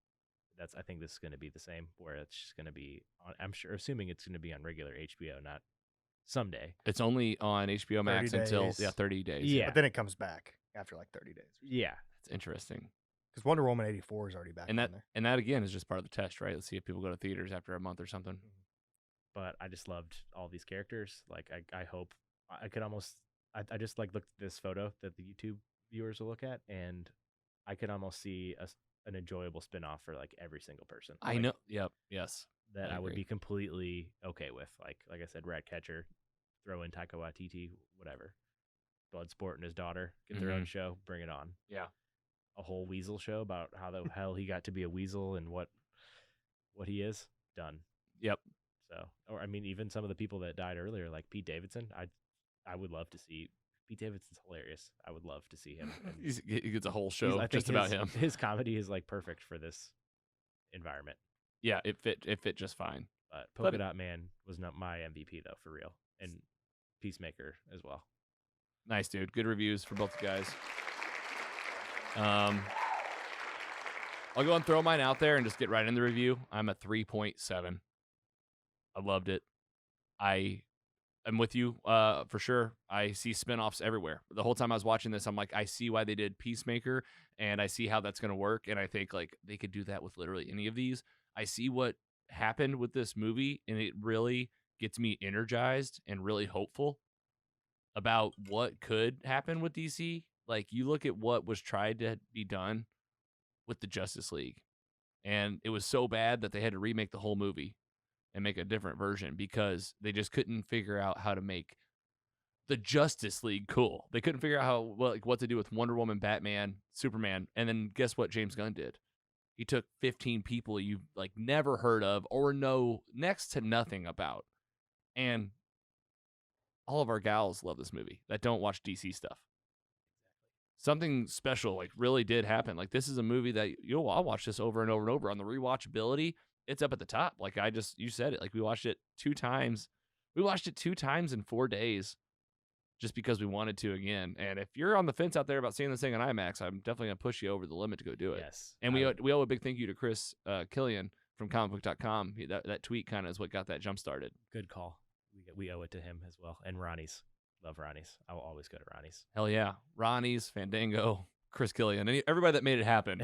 I think this is going to be the same, where it's just going to be on. Assuming it's going to be on regular HBO, not someday. It's only on HBO Max 30 until days. 30 days. Yeah. But then it comes back after like 30 days. Yeah, It's interesting. Because Wonder Woman 84 is already back And on there. that again is just part of the test, right? Let's see if people go to theaters after a month or something. but I just loved all these characters. Like I hope I could almost I just like looked at this photo that the YouTube viewers will look at, and I could almost see a an enjoyable spinoff for like every single person. I Like, know. Yep. Yes. that I I would agree. be completely okay with. Like I said, Ratcatcher, throw in Taika Waititi, whatever. Bloodsport and his daughter get their own show, bring it on. Yeah. A whole weasel show about how the hell he got to be a weasel and what he is, done. Yep. So, or I mean, even some of the people that died earlier, like Pete Davidson, I would love to see. Pete Davidson's hilarious. I would love to see him. And He gets a whole I show think just about him. His comedy is like perfect for this environment. Yeah, it fit just fine. But But- Polka Dot Man was not my MVP though, for real, and Peacemaker as well. Nice, dude. Good reviews for both guys. I'll go and throw mine out there and just get right in the review. I'm a 3.7. I loved it. I'm with you for sure. I see spinoffs everywhere. The whole time I was watching this, I'm like, I see why they did Peacemaker, and I see how that's going to work. And I think like they could do that with literally any of these. I see what happened with this movie, and it really gets me energized and really hopeful about what could happen with DC. Like you look at what was tried to be done with the Justice League, and it was so bad that they had to remake the whole movie and make a different version because they just couldn't figure out how to make the Justice League cool. They couldn't figure out what to do with Wonder Woman, Batman, Superman, and then guess what James Gunn did? He took 15 people you've like never heard of or know next to nothing about, and all of our gals love this movie that don't watch DC stuff. Something special like really did happen. Like this is a movie that I'll watch this over and over and over. On the rewatchability, it's up at the top. Like you said it. Like we watched it 2 times. We watched it 2 times in 4 days, just because we wanted to again. And if you're on the fence out there about seeing this thing on IMAX, I'm definitely gonna push you over the limit to go do it. Yes, And we owe a big thank you to Chris Killian from comicbook.com. That tweet kind of is what got that jump started. good call. We owe it to him as well, and Ronnie's. Love Ronnie's. I will always go to Ronnie's. Hell yeah, Ronnie's, Fandango, Chris Killian, everybody that made it happen.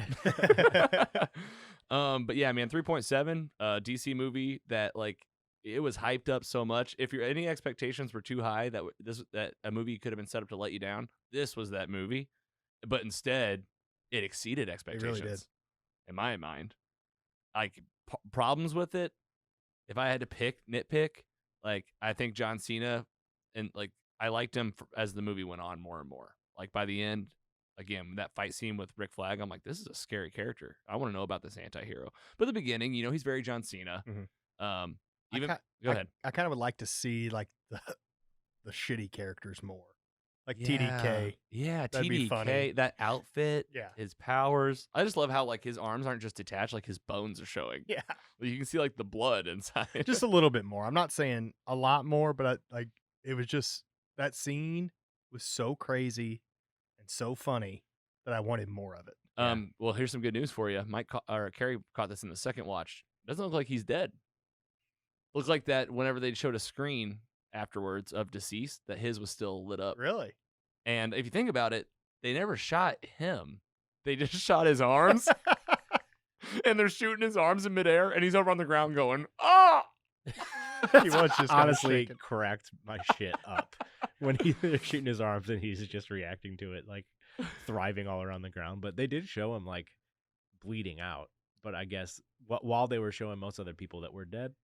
But yeah, man, 3.7, DC movie that like it was hyped up so much. If any expectations were too high that a movie could have been set up to let you down, this was that movie. But instead, it exceeded expectations. really did. In my mind. Like problems with it, if I had to nitpick, like I think John Cena, and like I liked him as the movie went on more and more. Like by the end, again, that fight scene with Rick Flag, I'm like, this is a scary character. I want to know about this anti-hero. But at the beginning, he's very John Cena. Mhm. Go ahead. I kind of would like to see like the shitty characters more, like Yeah. TDK. Yeah, That'd be funny. TDK, that outfit, Yeah. his powers. I just love how like his arms aren't just detached, like his bones are showing. Yeah, You can see like the blood inside. just a little bit more. I'm not saying a lot more, but it was just that scene was so crazy and so funny that I wanted more of it. Well, here's some good news for you. Carrie caught this in the second watch. Doesn't look like he's dead. Looks like that whenever they showed a screen afterwards of deceased, that his was still lit up. Really? And if you think about it, they never shot him. They just shot his arms. And they're shooting his arms in midair, and he's over on the ground going, "Ah!" He was just kinda honestly shaking. cracked my shit up when they're shooting his arms and he's just reacting to it, like thriving all around the ground. But they did show him like bleeding out. But I guess while they were showing most other people that were dead,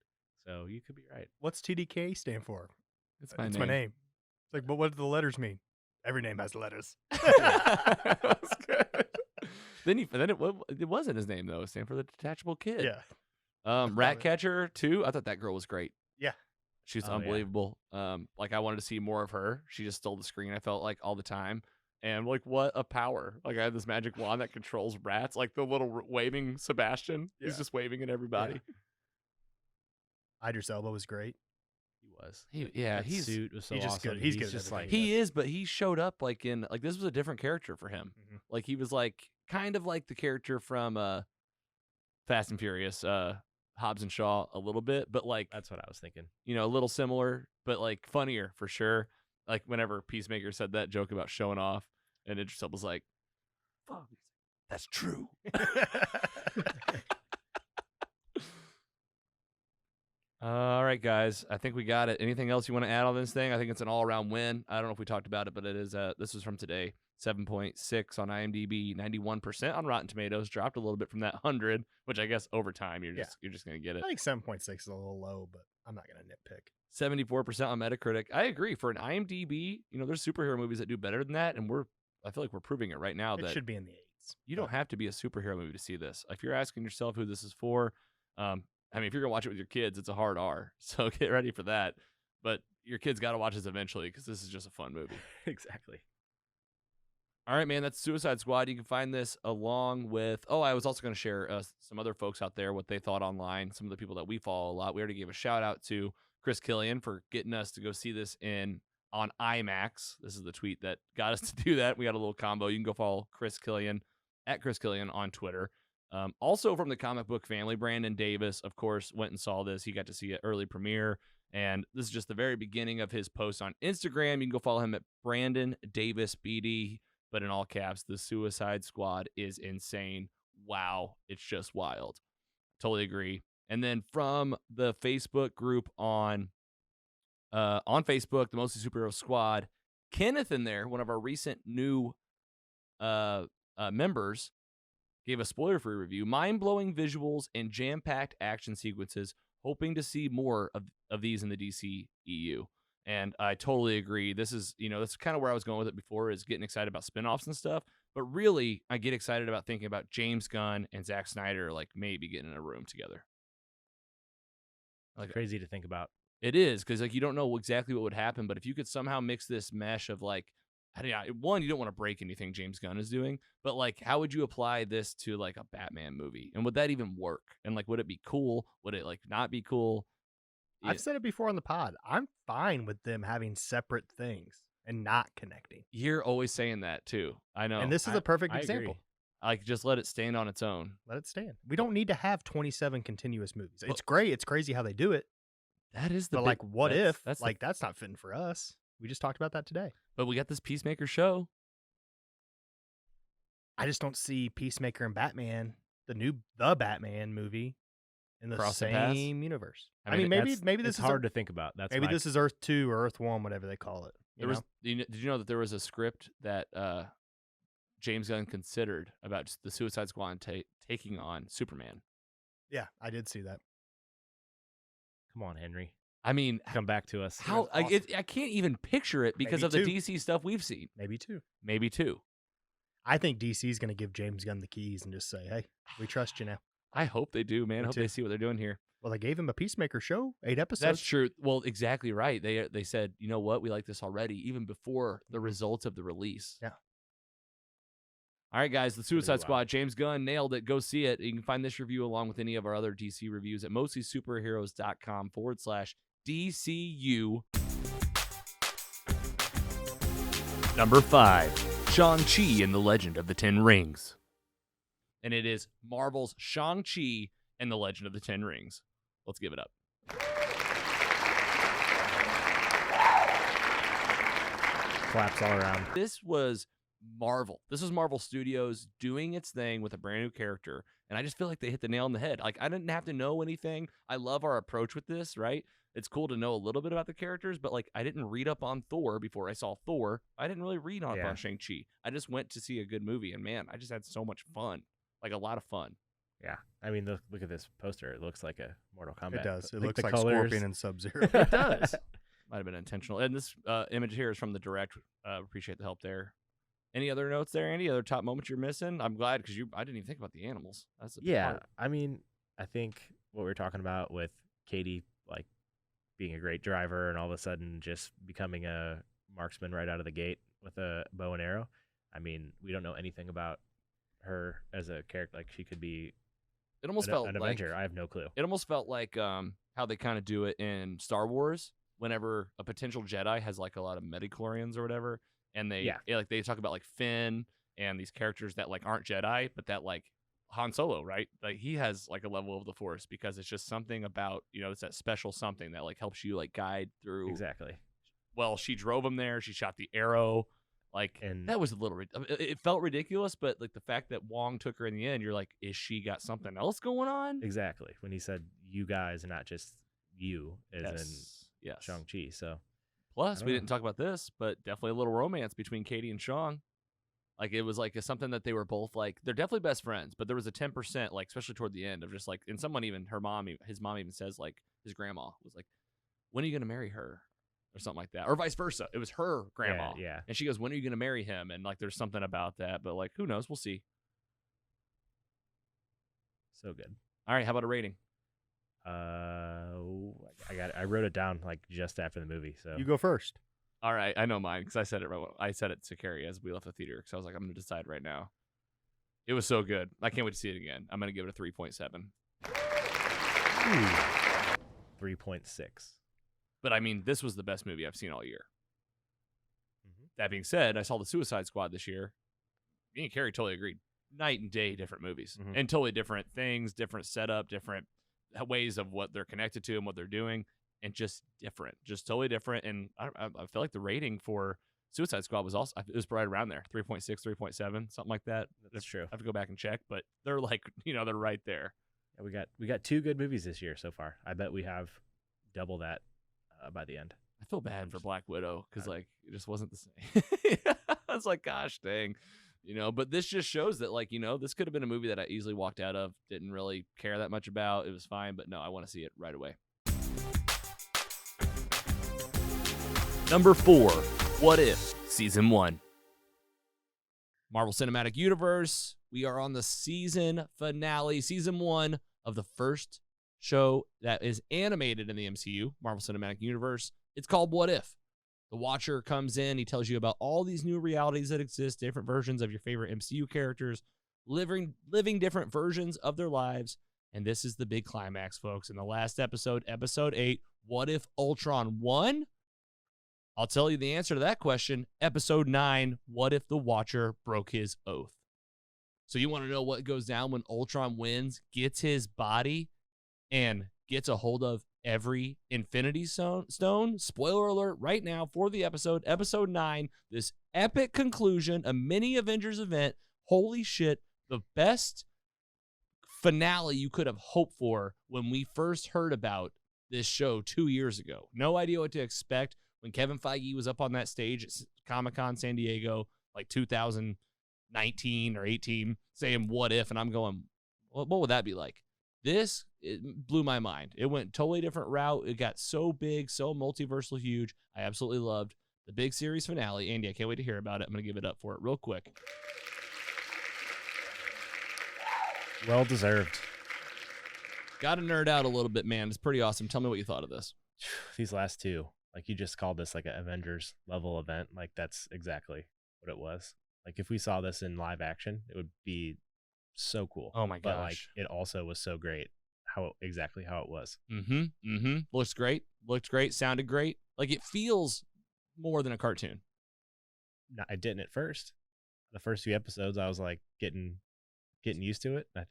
so you could be right. What's TDK stand for? It's It's my name. It's like, but what do the letters mean? Every name has letters. That's good. Then it wasn't his name though. It stand for the detachable kid. Yeah. Ratcatcher too. I thought that girl was great. Yeah. She's Oh, yeah. unbelievable. Like I wanted to see more of her. She just stole the screen. I felt like all the time. And like what a power! Like I have this magic wand that controls rats. Like the little waving Sebastian. He's Yeah. just waving at everybody. Idris Elba was great. He was. Yeah, That he's suit was so he's just awesome. good. He's good at just everything like he he is, but he showed up like in like this was a different character for him. Mhm. Like he was like kind of like the character from Fast and Furious, Hobbs and Shaw a little bit, but like that's what I was thinking. a little similar, but like funnier for sure. Like whenever Peacemaker said that joke about showing off, and Idris Elba was like, "Fuck, that's true." All right, guys. I think we got it. Anything else you want to add on this thing? I think it's an all-around win. I don't know if we talked about it, but it is. This was from today. 7.6 on IMDb, 91% on Rotten Tomatoes. Dropped a little bit from that 100, which I guess over time you're just gonna get it. I think 7.6 is a little low, but I'm not gonna nitpick. 74% on Metacritic. I agree. For an IMDb, there's superhero movies that do better than that, and I feel like we're proving it right now It that should be in the 8s. you don't have to be a superhero movie to see this. If you're asking yourself who this is for, if you're gonna watch it with your kids, it's a hard R, so get ready for that. But your kids got to watch this eventually because this is just a fun movie. Exactly. All right, man, that's Suicide Squad. You can find this along with, I was also going to share some other folks out there, what they thought online, some of the people that we follow a lot. We already gave a shout out to Chris Killian for getting us to go see this on IMAX. This is the tweet that got us to do that. We got a little combo. You can go follow Chris Killian at Chris Killian on Twitter. Also from the comic book family, Brandon Davis, of course, went and saw this. He got to see it early premiere. And this is just the very beginning of his post on Instagram. You can go follow him at Brandon Davis BD. But in all caps, the Suicide Squad is insane. Wow, it's just wild. Totally agree. And then from the Facebook group on Facebook, the Mostly Superhero Squad, Kenneth in there, one of our recent new members, gave a spoiler-free review. Mind-blowing visuals and jam-packed action sequences. Hoping to see more of these in the DC EU. And I totally agree. This is, that's kind of where I was going with it before, is getting excited about spinoffs and stuff. But really, I get excited about thinking about James Gunn and Zack Snyder, like maybe getting in a room together. Like, crazy to think about. It is, because you don't know exactly what would happen. But if you could somehow mix this mesh of one, you don't want to break anything James Gunn is doing, but how would you apply this to a Batman movie? And would that even work? And would it be cool? Would it not be cool? I've said it before on the pod. I'm fine with them having separate things and not connecting. You're always saying that too. I know. And this is a perfect I example. agree. Just let it stand on its own. Let it stand. We don't need to have 27 continuous movies. It's great. It's crazy how they do it. That is the But what if? That's that's not fitting for us. We just talked about that today. But we got this Peacemaker show. I just don't see Peacemaker and Batman, the Batman movie, in the Cross the paths? same universe. I mean, maybe this it's is hard to think about. That's maybe why this is Earth 2 or Earth 1, whatever they call it. Did you know that there was a script that James Gunn considered about just the Suicide Squad taking on Superman? Yeah, I did see that. Come on, Henry. I mean, Come back to us. how Awesome. I can't even picture it because Maybe of the two. DC stuff we've seen. Maybe 2. Maybe 2. I think DC's going to give James Gunn the keys and just say, hey, we trust you now. I hope they do, man. Me I hope too. they see what they're doing here. Well, they gave him a Peacemaker show, 8 episodes. That's true. Well, exactly right. They said, you know what, we like this already, even before the results of the release. Yeah. All right, guys, the Suicide wild. Squad. James Gunn nailed it. Go see it. You can find this review along with any of our other DC reviews at mostlysuperheroes.com/DCU. Number 5, Shang-Chi and the Legend of the Ten Rings. And it is Marvel's Shang-Chi and the Legend of the Ten Rings. Let's give it up. Claps all around. This was Marvel. This was Marvel Studios doing its thing with a brand new character. And I just feel like they hit the nail on the head. I didn't have to know anything. I love our approach with this, right? It's cool to know a little bit about the characters, but I didn't read up on Thor before I saw Thor. I didn't really read up on Shang-Chi. I just went to see a good movie, and man, I just had so much fun. A lot of fun. Yeah. I mean, look at this poster. It looks like a Mortal Kombat. It does. It Like looks the like colors. Scorpion and Sub-Zero. It does. Might have been intentional. And this image here is from the direct. Appreciate the help there. Any other notes there, Andy? Other top moments you're missing? I'm glad because I didn't even think about the animals. That's a big part. I mean, I think what we were talking about with Katie, being a great driver and all of a sudden just becoming a marksman right out of the gate with a bow and arrow. I mean, we don't know anything about her as a character. She could be It almost felt an Avenger. I have no clue. It almost felt like how they kind of do it in Star Wars. Whenever a potential Jedi has a lot of midichlorians or whatever, and they they talk about Finn and these characters that aren't Jedi, but that Han Solo, right? He has a level of the Force because it's just something about it's that special something that helps you guide through. Exactly. Well, she drove him there. She shot the arrow. And that was a little. It felt ridiculous, but the fact that Wong took her in the end, you're is she got something else going on? Exactly. When he said "you guys" and not just "you," as in yes. Shang-Chi. So plus, we know. didn't talk about this, but definitely a little romance between Katie and Shang. Like it was like something that they were both like they're definitely best friends, but there was a 10% like especially toward the end of just like and someone even his mom even says like his grandma was like, when are you gonna marry her or something like that, or vice versa. It was her grandma, Yeah. and she goes, when are you gonna marry him? And like there's something about that, but like who knows? We'll see. So good. All right, how about a rating? I wrote it down like just after the movie. So You go first. All right, I know mine because I said it right. I said it to Carrie as we left the theater because I was like, I'm going to decide right now. It was so good. I can't wait to see it again. I'm going to give it a 3.7. 3.6. But I mean, this was the best movie I've seen all year. Mm-hmm. That being said, I saw The Suicide Squad this year. Me and Carrie totally agreed. Night and day different movies. Mhm. And totally different things, different setup, different ways of what they're connected to and what they're doing. And just different, just totally different. And I feel like the rating for Suicide Squad was also, it was right around there, 3.6, 3.7, something like that. That's true. I have to go back and check, but they're like, they're right there. Yeah, we got 2 good movies this year so far. I bet we have double that by the end. I feel bad for Black Widow because like it just wasn't the same. I was like, gosh dang, but this just shows that like, this could have been a movie that I easily walked out of, didn't really care that much about. It was fine, but no, I want to see it right away. Number 4, What If, Season 1. Marvel Cinematic Universe. We are on the season finale, Season 1 of the first show that is animated in the MCU, Marvel Cinematic Universe. It's called What If. The Watcher comes in. He tells you about all these new realities that exist, different versions of your favorite MCU characters, living different versions of their lives. And this is the big climax, folks. In the last episode, episode 8, What If Ultron won? I'll tell you the answer to that question. Episode 9, What If the Watcher broke his oath? So you want to know what goes down when Ultron wins, gets his body, and gets a hold of every Infinity Stone? Spoiler alert right now for the episode 9, this epic conclusion, a mini Avengers event. Holy shit, the best finale you could have hoped for when we first heard about this show 2 years ago. No idea what to expect. When Kevin Feige was up on that stage at Comic-Con San Diego, like 2019 or 18, saying what if, and I'm going, what would that be like? This, it blew my mind. It went totally different route. It got so big, so multiversal huge. I absolutely loved the big series finale. Andy, I can't wait to hear about it. I'm going to give it up for it real quick. Well deserved. Got to nerd out a little bit, man. It's pretty awesome. Tell me what you thought of this. These last 2, like you just called this like an Avengers level event. Like that's exactly what it was. Like if we saw this in live action, it would be so cool. Oh my gosh. But like it also was so great exactly how it was. Looks great. Looked great. Sounded great. Like it feels more than a cartoon. No, I didn't at first. The first few episodes, I was like getting used to it. I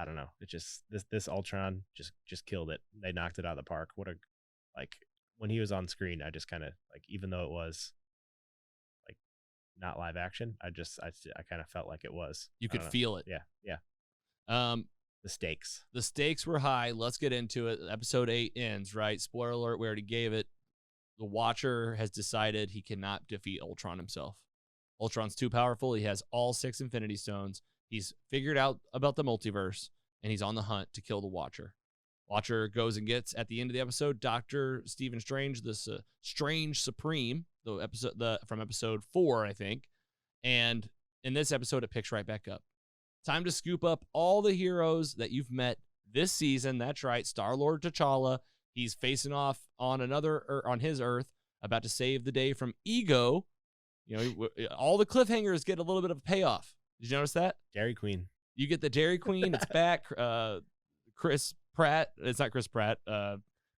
don't know. It just this Ultron just killed it. They knocked it out of the park. When he was on screen, I just kind of like, even though it was like not live action, I kind of felt like it was. You could feel it. Yeah. The stakes were high. Let's get into it. Episode 8 ends, right? Spoiler alert, we already gave it. The Watcher has decided he cannot defeat Ultron himself. Ultron's too powerful. He has all 6 Infinity Stones. He's figured out about the multiverse, and he's on the hunt to kill the Watcher. Watcher goes and gets, at the end of the episode, Dr. Stephen Strange, this Strange Supreme, from episode 4, I think. And in this episode, it picks right back up. Time to scoop up all the heroes that you've met this season. That's right, Star-Lord T'Challa. He's facing off on on his Earth, about to save the day from Ego. All the cliffhangers get a little bit of a payoff. Did you notice that? Dairy Queen. You get the Dairy Queen. It's back. Chris Pratt. It's not Chris Pratt.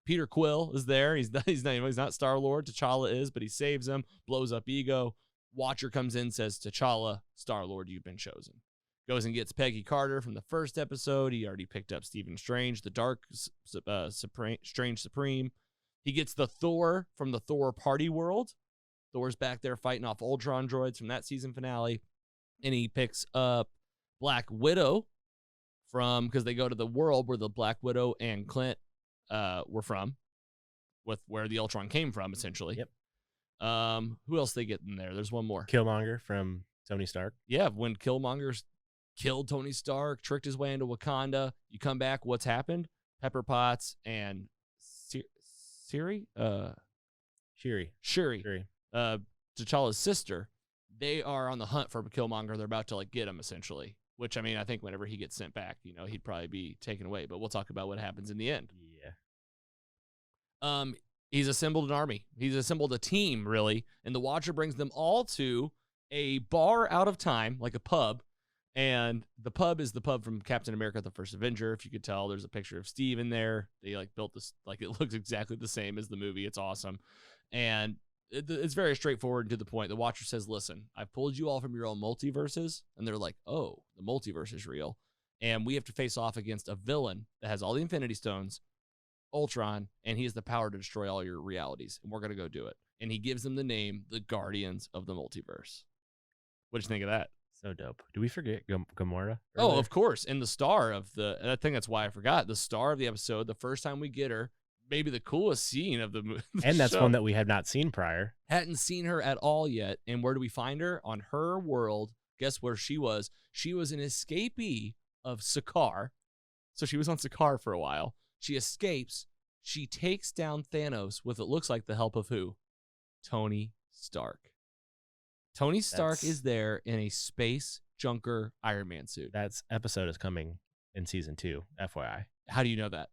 Peter Quill is there. He's not Star-Lord. T'Challa is, but he saves him, blows up Ego. Watcher comes in, says, T'Challa, Star-Lord, you've been chosen. Goes and gets Peggy Carter from the first episode. He already picked up Stephen Strange, the Dark Strange Supreme. He gets the Thor from the Thor Party World. Thor's back there fighting off Ultron droids from that season finale. And he picks up Black Widow because they go to the world where the Black Widow and Clint were from, with where the Ultron came from, essentially. Yep. Who else they get in there? There's one more. Killmonger from Tony Stark. Yeah, when Killmonger's killed Tony Stark, tricked his way into Wakanda, you come back, what's happened? Pepper Potts and Shuri, T'Challa's sister, they are on the hunt for Killmonger. They're about to like get him essentially, which I mean, I think whenever he gets sent back, he'd probably be taken away, but we'll talk about what happens in the end. Yeah. He's assembled an army. He's assembled a team, really, and the Watcher brings them all to a bar out of time, like a pub, and the pub is the pub from Captain America: The First Avenger. If you could tell, there's a picture of Steve in there. They like built this, like it looks exactly the same as the movie. It's awesome, and it's very straightforward and to the point. The Watcher says, "Listen, I've pulled you all from your own multiverses," and they're like, "Oh, the multiverse is real, and we have to face off against a villain that has all the Infinity Stones, Ultron, and he has the power to destroy all your realities, and we're going to go do it." And he gives them the name, the Guardians of the Multiverse. What did you think of that? So dope. Do we forget Gamora? Oh, of course. And the star of and I think that's why I forgot, the star of the episode, the first time we get her, maybe the coolest scene of the and that's show. one that we have not seen prior. Hadn't seen her at all yet. And where do we find her? On her world. Guess where she was? She was an escapee of Sakaar. So she was on Sakaar for a while. She escapes. She takes down Thanos with, it looks like, the help of who? Tony Stark. Tony Stark is there in a space junker Iron Man suit. That episode is coming in season 2, FYI. How do you know that?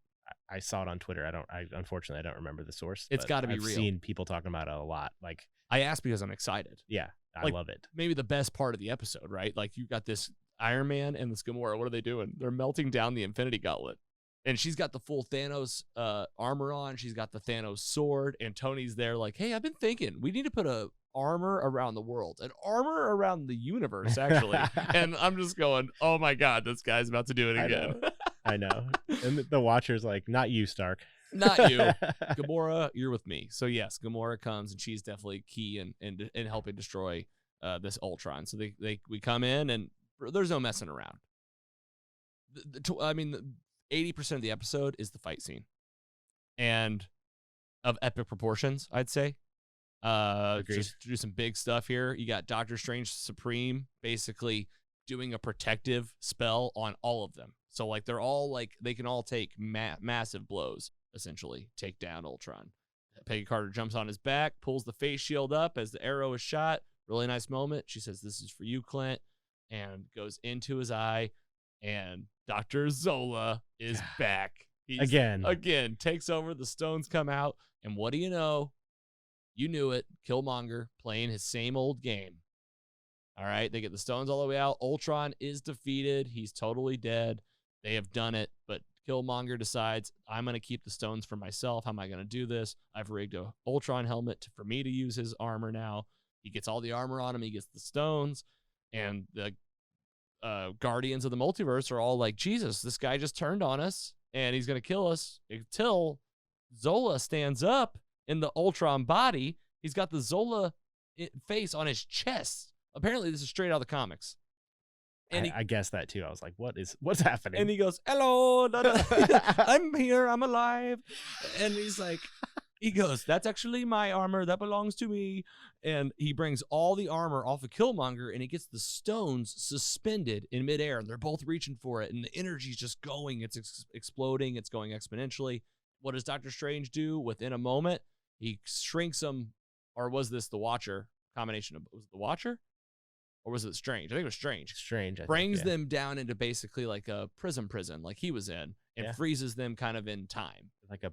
I saw it on Twitter. Unfortunately, I don't remember the source. It's got to be real. I've seen people talking about it a lot. Like, I asked because I'm excited. Yeah, I love it. Maybe the best part of the episode, right? Like, you got this Iron Man and this Gamora. What are they doing? They're melting down the Infinity Gauntlet. And she's got the full Thanos armor on. She's got the Thanos sword. And Tony's there like, hey, I've been thinking we need to put a armor around the world, an armor around the universe, actually. And I'm just going, oh my God, this guy's about to do it again. I know. And the Watcher's like, not you, Stark. Not you. Gamora, you're with me. So yes, Gamora comes and she's definitely key in helping destroy this Ultron. So we come in and there's no messing around. I mean, 80% of the episode is the fight scene, and of epic proportions, I'd say. Just do some big stuff here. You got Doctor Strange Supreme basically doing a protective spell on all of them. So like they're all like, they can all take massive blows, essentially take down Ultron. Peggy Carter jumps on his back, pulls the face shield up as the arrow is shot. Really nice moment. She says, "This is for you, Clint," and goes into his eye. And Dr. Zola is back. Again, takes over. The stones come out. And what do you know? You knew it. Killmonger playing his same old game. All right. They get the stones all the way out. Ultron is defeated. He's totally dead. They have done it. But Killmonger decides, I'm going to keep the stones for myself. How am I going to do this? I've rigged a Ultron helmet for me to use his armor now. He gets all the armor on him. He gets the stones. And the Guardians of the Multiverse are all like, Jesus, this guy just turned on us and he's going to kill us, until Zola stands up in the Ultron body. He's got the Zola face on his chest. Apparently this is straight out of the comics. And I guessed that too. I was like, what's happening? And he goes, hello, I'm here, I'm alive. And he goes, that's actually my armor, that belongs to me. And he brings all the armor off of Killmonger, and he gets the stones suspended in midair, and they're both reaching for it, and the energy's just going. It's exploding. It's going exponentially. What does Doctor Strange do? Within a moment, he shrinks them, or was this the Watcher? Combination of, was it the Watcher? Or was it Strange? I think it was Strange. Brings them down into basically like a prison, like he was in, and freezes them kind of in time. Like a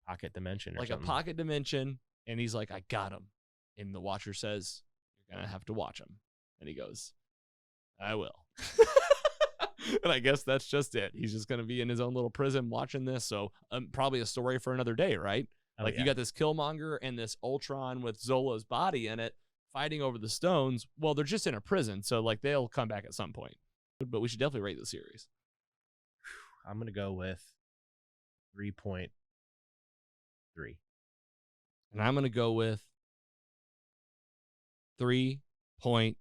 pocket dimension or like something. A pocket dimension. And he's like, I got him. And the Watcher says, you're going to have to watch him. And he goes, I will. And I guess that's just it. He's just going to be in his own little prison watching this. So probably a story for another day, right? You got this Killmonger and this Ultron with Zola's body in it fighting over the stones. Well, they're just in a prison. So like they'll come back at some point. But we should definitely rate the series. I'm going to go with 3.3. And I'm going to go with 3.35.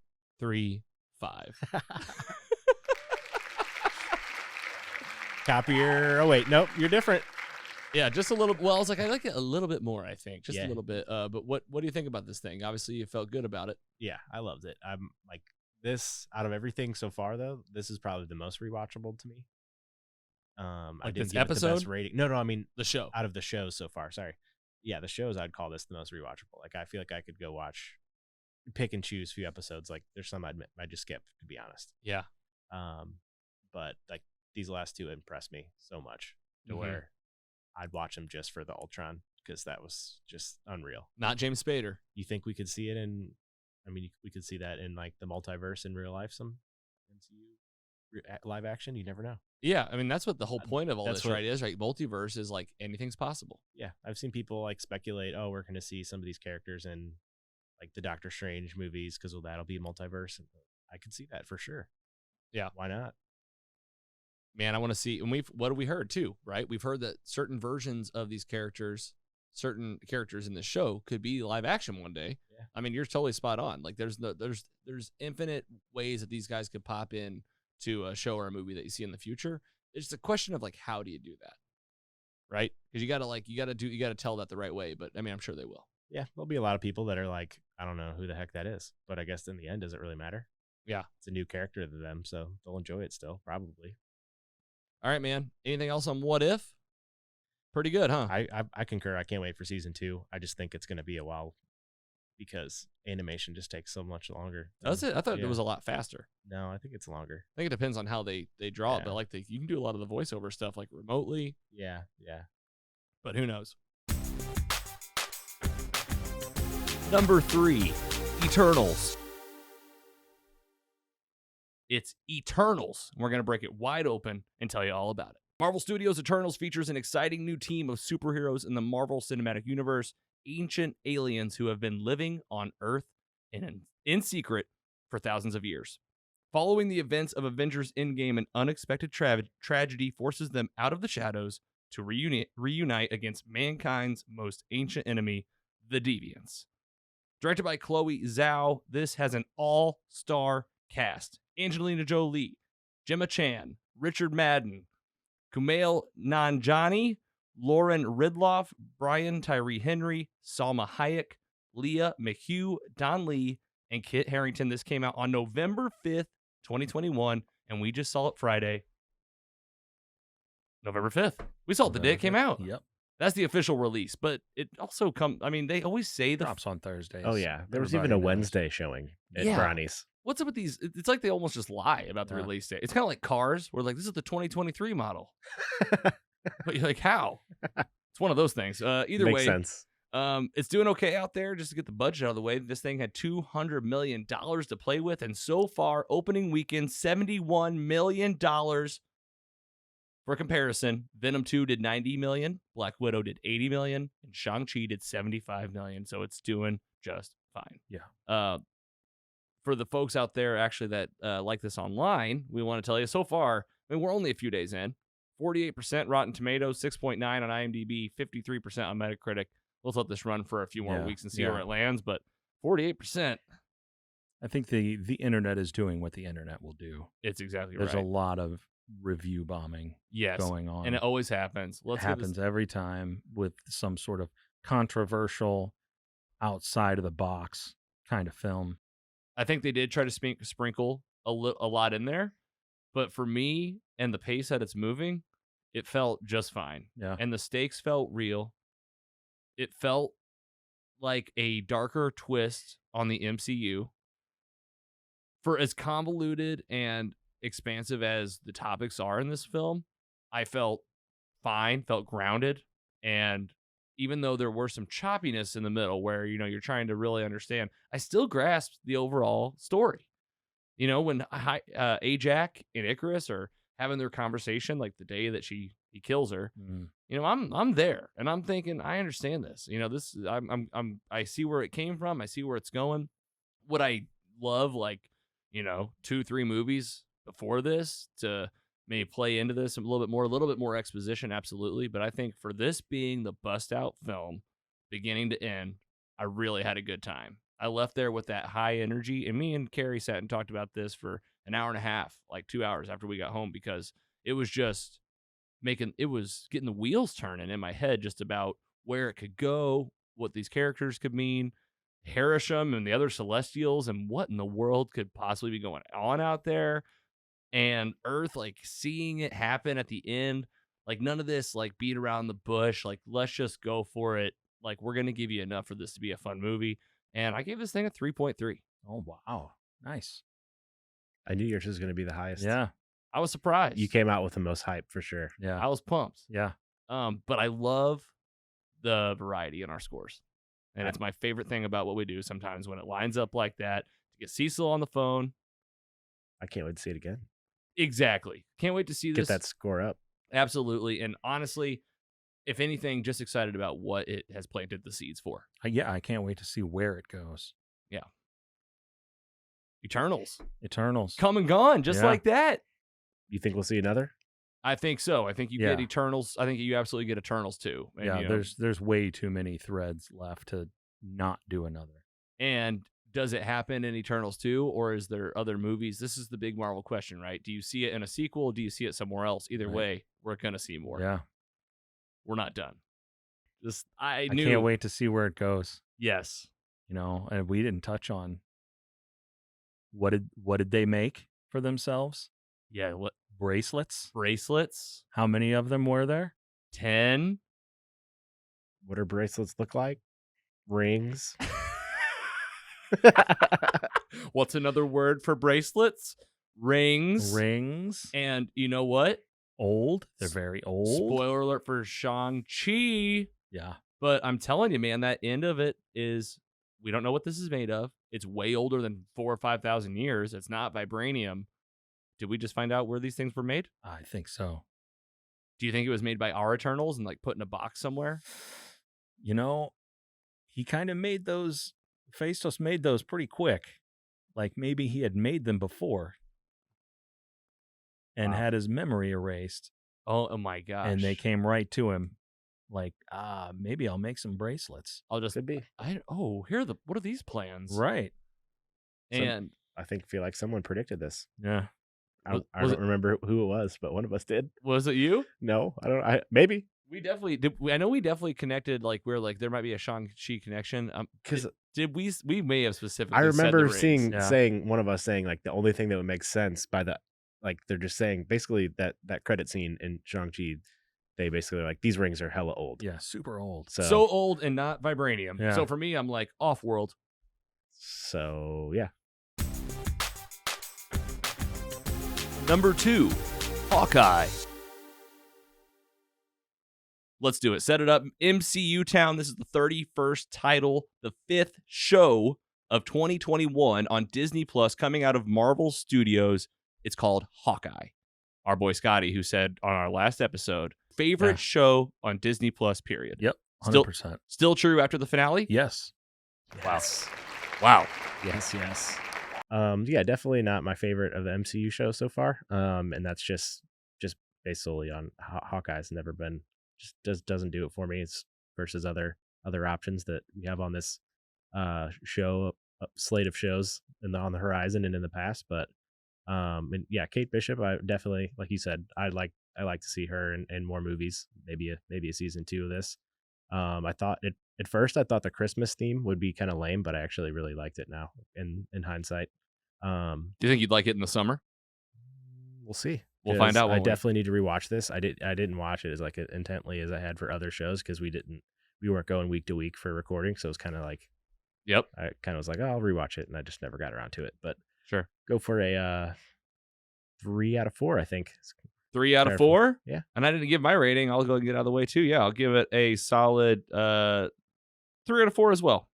Copier. Oh, wait. Nope. You're different. Yeah, just a little. Well, I was like, I like it a little bit more, I think. Just a little bit. But what do you think about this thing? Obviously, you felt good about it. Yeah, I loved it. I'm like, This, out of everything so far, though, this is probably the most rewatchable to me. I Like didn't this give it the best episode? rating. No, I mean The show. out of the shows so far. Sorry, yeah, the shows I'd call this the most rewatchable. Like I feel like I could go watch, pick and choose a few episodes. Like there's some I'd just skip, to be honest. Yeah. But like these last two impressed me so much to Mhm. where I'd watch them just for the Ultron because that was just unreal. Not James Spader. You think we could see it in? I mean, we could see that in like the multiverse in real life, some MCU live action. You never know. Yeah, I mean that's what the whole point of all That's this, right? Is right. Multiverse is like anything's possible. Yeah, I've seen people like speculate, oh, we're going to see some of these characters in like the Doctor Strange movies because that'll be multiverse. And I could see that for sure. Yeah. Why not? Man, I want to see. And what have we heard too? Right? We've heard that certain versions of these characters, certain characters in the show, could be live action one day. Yeah. I mean, you're totally spot on. Like there's infinite ways that these guys could pop in to a show or a movie that you see in the future. It's a question of like, how do you do that? Right? Because you gotta tell that the right way. But I mean, I'm sure they will. Yeah, there'll be a lot of people that are like, I don't know who the heck that is. But I guess in the end, does it really matter? Yeah. It's a new character to them, so they'll enjoy it still, probably. All right, man. Anything else on What If? Pretty good, huh? I concur. I can't wait for season 2. I just think it's going to be a while because animation just takes so much longer. That's it. I thought Yeah. it was a lot faster. No, I think it's longer. I think it depends on how they draw it, Yeah. but like you can do a lot of the voiceover stuff like remotely, Yeah. but who knows? Number 3, Eternals. It's Eternals. We're going to break it wide open and tell you all about it. Marvel Studios' Eternals features an exciting new team of superheroes in the Marvel Cinematic Universe, ancient aliens who have been living on Earth in secret for thousands of years. Following the events of Avengers Endgame, an unexpected tragedy forces them out of the shadows to reunite against mankind's most ancient enemy, the Deviants. Directed by Chloe Zhao, this has an all-star cast. Angelina Jolie, Gemma Chan, Richard Madden, Kumail Nanjiani, Lauren Ridloff, Brian Tyree Henry, Salma Hayek, Leah McHugh, Don Lee, and Kit Harington. This came out on November 5th, 2021, and we just saw it Friday, November 5th. We saw it the day it came out. Yep. That's the official release, but it also they always say the Drops on Thursdays. Oh, yeah. There was even Everybody a knows. Wednesday showing at Yeah. Brownies. What's up with these? It's like they almost just lie about the Yeah. release date. It's kind of like cars. We're like, this is the 2023 model. But you're like, how? It's one of those things. Either Makes way, sense. it's doing okay out there. Just to get the budget out of the way, this thing had $200 million to play with. And so far, opening weekend, $71 million. For comparison, Venom 2 did $90 million, Black Widow did $80 million, and Shang-Chi did $75 million. So it's doing just fine. Yeah. For the folks out there actually that like this online, we want to tell you so far, I mean, we're only a few days in. 48% Rotten Tomatoes, 6.9 on IMDb, 53% on Metacritic. Let's let this run for a few more Yeah, weeks and see yeah. where it lands. But 48%, I think the internet is doing what the internet will do. it's exactly There's right. a lot of review bombing Yes, going on. and it always happens. It Let's give happens every time with some sort of controversial, outside of the box kind of film. I think they did try to sprinkle a lot in there, but for me and the pace that it's moving, it felt just fine. Yeah. And the stakes felt real. It felt like a darker twist on the MCU. For as convoluted and expansive as the topics are in this film, I felt fine, felt grounded, and even though there were some choppiness in the middle where, you're trying to really understand, I still grasped the overall story. When Ajak and Icarus are having their conversation, like the day that he kills her, Mm. I'm there and I'm thinking, I understand this. I see where it came from. I see where it's going. Would I love 2-3 movies before this to maybe play into this a little bit more exposition? Absolutely. But I think for this being the bust out film, beginning to end, I really had a good time. I left there with that high energy, and me and Carrie sat and talked about this for an hour and a half, like 2 hours after we got home, because it was just getting the wheels turning in my head just about where it could go, what these characters could mean. Harisham and the other Celestials and what in the world could possibly be going on out there. And Earth, like, seeing it happen at the end, like, none of this, like, beat around the bush. Like, let's just go for it. Like, we're going to give you enough for this to be a fun movie. And I gave this thing a 3.3. Oh, wow. Nice. I knew yours was going to be the highest. Yeah. I was surprised. You came out with the most hype for sure. Yeah. I was pumped. Yeah. But I love the variety in our scores. And it's my favorite thing about what we do sometimes when it lines up like that. To get Cecil on the phone. I can't wait to see it again. Exactly. Can't wait to see Get this. that score up. Absolutely. And honestly, if anything, just excited about what it has planted the seeds for. Yeah, I can't wait to see where it goes. Eternals. Eternals. Come and gone, just Yeah. like that. You think we'll see another? I think so. I think you Yeah. get Eternals. I think you absolutely get Eternals too. And, Yeah, you know, there's way too many threads left to not do another. and does it happen in Eternals too, or is there other movies? This is the big Marvel question, right? Do you see it in a sequel? Do you see it somewhere else? Either Right. way, we're gonna see more. Yeah. We're not done. Just I I knew. can't wait to see where it goes. Yes. You know, and we didn't touch on what did they make for themselves? Yeah. What Bracelets. bracelets? How many of them were there? 10. What do bracelets look like? Rings. What's another word for bracelets? Rings. Rings. And you know what? Old. They're very old. Spoiler alert for Shang-Chi. Yeah. But I'm telling you, man, that end of it is, we don't know what this is made of. It's way older than 4,000 or 5,000 years. It's not vibranium. Did we just find out where these things were made? I think so. Do you think it was made by our Eternals and like put in a box somewhere? You know, he kind of made those, Phaistos made those pretty quick. Like maybe he had made them before and Wow. had his memory erased. Oh my gosh. And they came right to him like, maybe I'll make some bracelets. I'll just, Could be. what are these plans? Right. And I feel like someone predicted this. Yeah. I Was don't it- remember who it was, but one of us did. was it you? No, I don't. Maybe We definitely did. I know we definitely connected. Like we're like there might be a Shang-Chi connection. because Did we may have specifically? I said the remember rings. Yeah. saying one of us saying like the only thing that would make sense by the like they're just saying basically that credit scene in Shang-Chi, they basically like these rings are hella old. Yeah. Super old. so old and not vibranium. Yeah. So for me, I'm like off-world. So yeah, Number 2, Hawkeye. Let's do it. Set it up. MCU Town. This is the 31st title, the 5th show of 2021 on Disney Plus, coming out of Marvel Studios. It's called Hawkeye. Our boy Scotty, who said on our last episode, favorite Yeah. show on Disney Plus, period. Yep. Still- 100%. Still true after the finale? Yes. Wow. Wow. yes. Yeah, definitely not my favorite of the MCU shows so far. And that's just based solely on Hawkeye's never been doesn't do it for me. It's versus other options that we have on this show slate of shows on the horizon and in the past. But and yeah, Kate Bishop, I definitely, like you said, I like to see her in more movies. Maybe a season 2 of this. I thought at first I thought the Christmas theme would be kind of lame, but I actually really liked it now in hindsight. Do you think you'd like it in the summer? We'll see. We'll find out, I won't we? definitely need to rewatch this. I didn't watch it as like intently as I had for other shows because we weren't going week to week for recording, so it was kind of like Yep. I kind of was like, oh, I'll rewatch it, and I just never got around to it. But Sure. go for a 3 out of 4, I think. 3 out of Careful. 4? Yeah. And I didn't give my rating. I'll go and get out of the way too. Yeah, I'll give it a solid 3 out of 4 as well.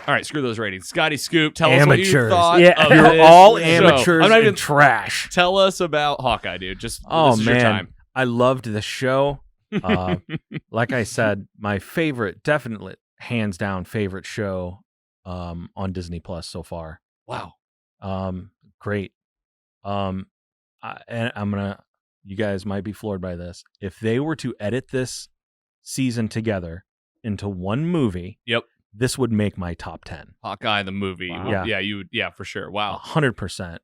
All right, screw those ratings. Scotty Scoop, tell us what you Amateurs. thought Yeah, of You're this all show. amateurs I'm not even and trash. Tell us about Hawkeye, dude. Just Oh, this is your man. time. I loved the show. Like I said, my favorite, definitely hands down favorite show on Disney Plus so far. Wow. Great. And you guys might be floored by this. If they were to edit this season together into one movie, Yep. this would make my top 10. Hawkeye the movie. Wow. Yeah. Yeah, you would. Yeah, for sure. Wow. 100%.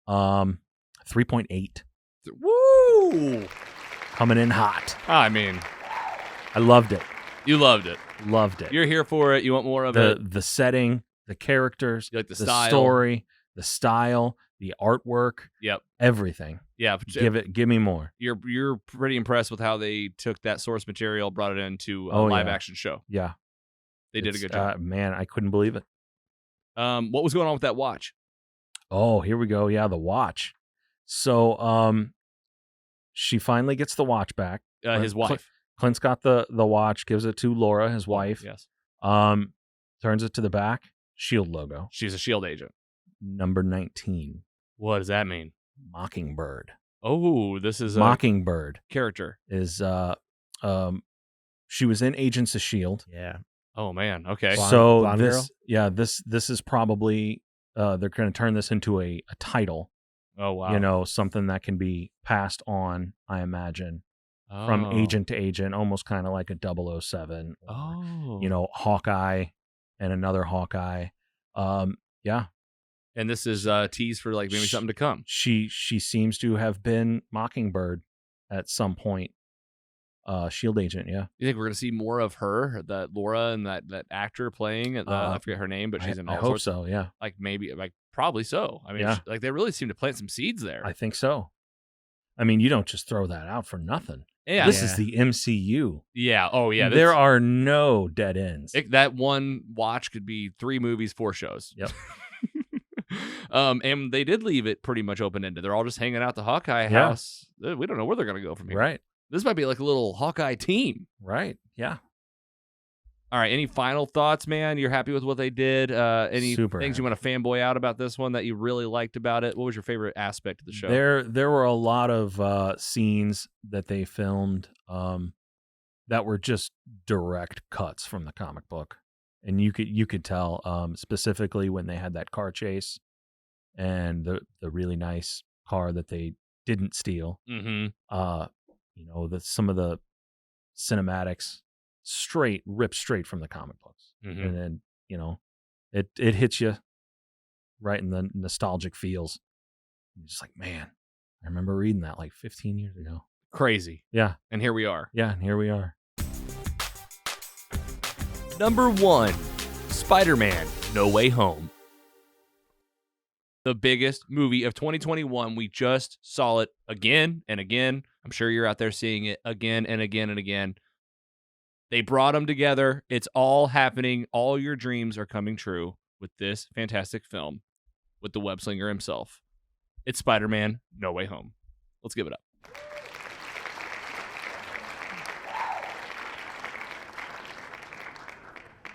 3.8. Woo! Coming in hot. I mean, I loved it. you loved it. Loved it. You're here for it. You want more of the it. the setting, the characters, You like the the style. story, the style, the artwork, Yep. everything. Yeah. Give me more. You're pretty impressed with how they took that source material, brought it into a Oh, live yeah. action show. Yeah, They did a good job. Man, I couldn't believe it. What was going on with that watch? Oh, here we go. Yeah, the watch. So, she finally gets the watch back. His wife. Clint's got the watch, gives it to Laura, his wife. Yes. Turns it to the back, Shield logo, She's a SHIELD agent. number 19, What does that mean? Mockingbird. Oh, this is a Mockingbird character. is she was in Agents of Shield. Yeah. Oh man. Okay. Blonde- So blonde this, girl? yeah, this is probably they're going to turn this into a title. Oh wow. You know, something that can be passed on, I imagine, from Oh. agent to agent, almost kind of like a 007. Or, Oh. you know, Hawkeye and another Hawkeye. Yeah, And this is a tease for like maybe something to come. she seems to have been Mockingbird at some point. Shield agent, yeah. You think we're gonna see more of her, that Laura and that actor playing? I forget her name, but she's in all I hope sorts. so, yeah. Like maybe, like probably so. I mean, Yeah. like they really seem to plant some seeds there. I think so. I mean, you don't just throw that out for nothing. Yeah. This Yeah. is the MCU. Yeah. Oh yeah. There this- are no dead ends. that one watch could be 3 movies, 4 shows. Yep. And they did leave it pretty much open ended. They're all just hanging out the Hawkeye Yeah. house. We don't know where they're gonna go from here. Right. This might be like a little Hawkeye team. Right. Yeah. All right. Any final thoughts, man? You're happy with what they did? Any Super things you want to fanboy out about this one that you really liked about it? What was your favorite aspect of the show? There were a lot of scenes that they filmed that were just direct cuts from the comic book, and you could tell specifically when they had that car chase and the really nice car that they didn't steal. Mm-hmm. You know, some of the cinematics ripped straight from the comic books, Mhm. and then you know it hits you right in the nostalgic feels. You're just like, man, I remember reading that like 15 years ago. Crazy. Yeah, And here we are. yeah, and here we are. Number 1, Spider-Man: No Way Home. The biggest movie of 2021. We just saw it again and again. I'm sure you're out there seeing it again and again and again. They brought them together. It's all happening. All your dreams are coming true with this fantastic film with the web slinger himself. It's Spider-Man: No Way Home. Let's give it up.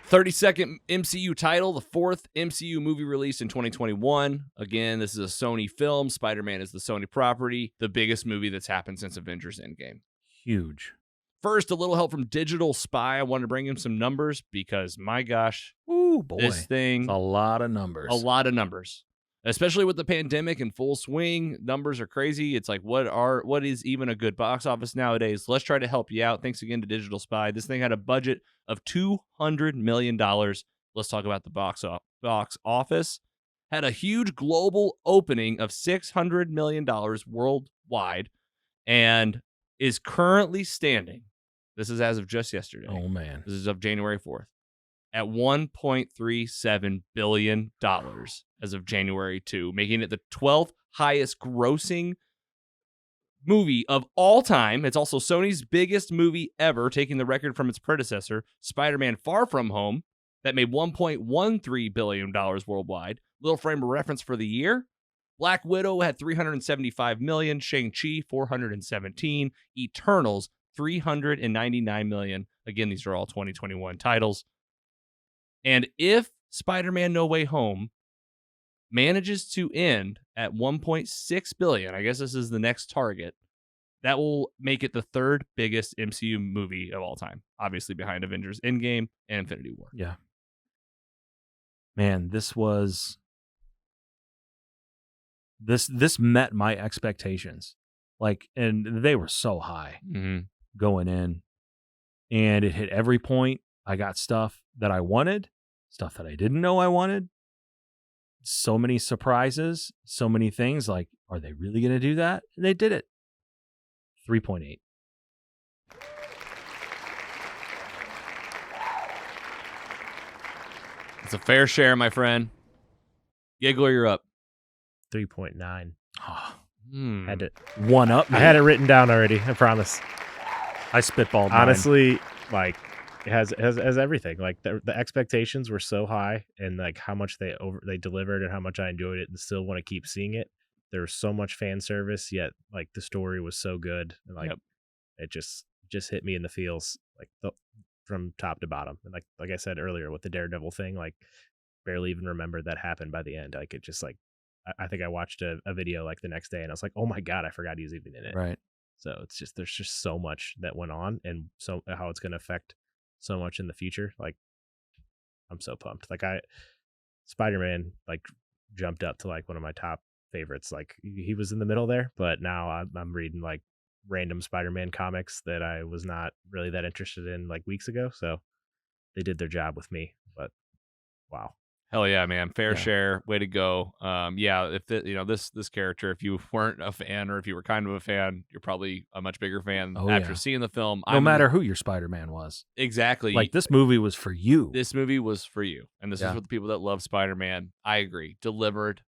"32nd MCU title, the 4th MCU movie released in 2021. Again, this is a Sony film. Spider-Man is the Sony property. The biggest movie that's happened since Avengers Endgame. Huge. First, a little help from Digital Spy. I wanted to bring in some numbers because, my gosh, Ooh, boy, this thing, it's a lot of numbers. a lot of numbers. Especially with the pandemic in full swing, numbers are crazy. It's like, what is even a good box office nowadays? Let's try to help you out. Thanks again to Digital Spy. This thing had a budget of $200 million. Let's talk about the box office. Had a huge global opening of $600 million worldwide and is currently standing. This is as of just yesterday. Oh man, This is of January 4th. At $1.37 billion as of January 2, making it the 12th highest grossing movie of all time. It's also Sony's biggest movie ever, taking the record from its predecessor, Spider-Man: Far From Home, that made $1.13 billion worldwide. Little frame of reference for the year. Black Widow had $375 million, Shang-Chi $417, Eternals $399 million. Again, these are all 2021 titles. And if Spider-Man: No Way Home manages to end at $1.6 billion, I guess this is the next target, that will make it the 3rd biggest MCU movie of all time, obviously behind Avengers Endgame and Infinity War. yeah. Man, this met my expectations. Like, and they were so high Mm-hmm. going in, and it hit every point. I got stuff that I wanted, stuff that I didn't know I wanted. So many surprises, so many things. Like, are they really going to do that? And they did it. 3.8. It's a fair share, my friend. Giggler, you're up. 3.9. Had to, One up. I had it written down already. I promise. I spitballed. mine. Honestly, like it has everything. Like the expectations were so high, and like how much they delivered, and how much I enjoyed it, and still want to keep seeing it. There was so much fan service, yet like the story was so good, and like it just hit me in the feels, like from top to bottom. And like I said earlier with the Daredevil thing, like barely even remembered that happened by the end. Like it just like I think I watched a video like the next day, and I was like, oh my god, I forgot he was even in it. Right. So it's just there's just so much that went on, and so how it's going to affect so much in the future. Like I'm so pumped. Like Spider-Man like jumped up to like one of my top favorites. Like he was in the middle there, but now I'm reading like random Spider-Man comics that I was not really that interested in like weeks ago. So they did their job with me. But wow. Hell yeah, man. Fair Yeah. share. Way to go. Yeah, if this character, if you weren't a fan or if you were kind of a fan, you're probably a much bigger fan Oh, after yeah. seeing the film. No matter who your Spider-Man was. Exactly. Like this movie was for you. This movie was for you. And this is Yeah. for the people that love Spider-Man. I agree. Delivered,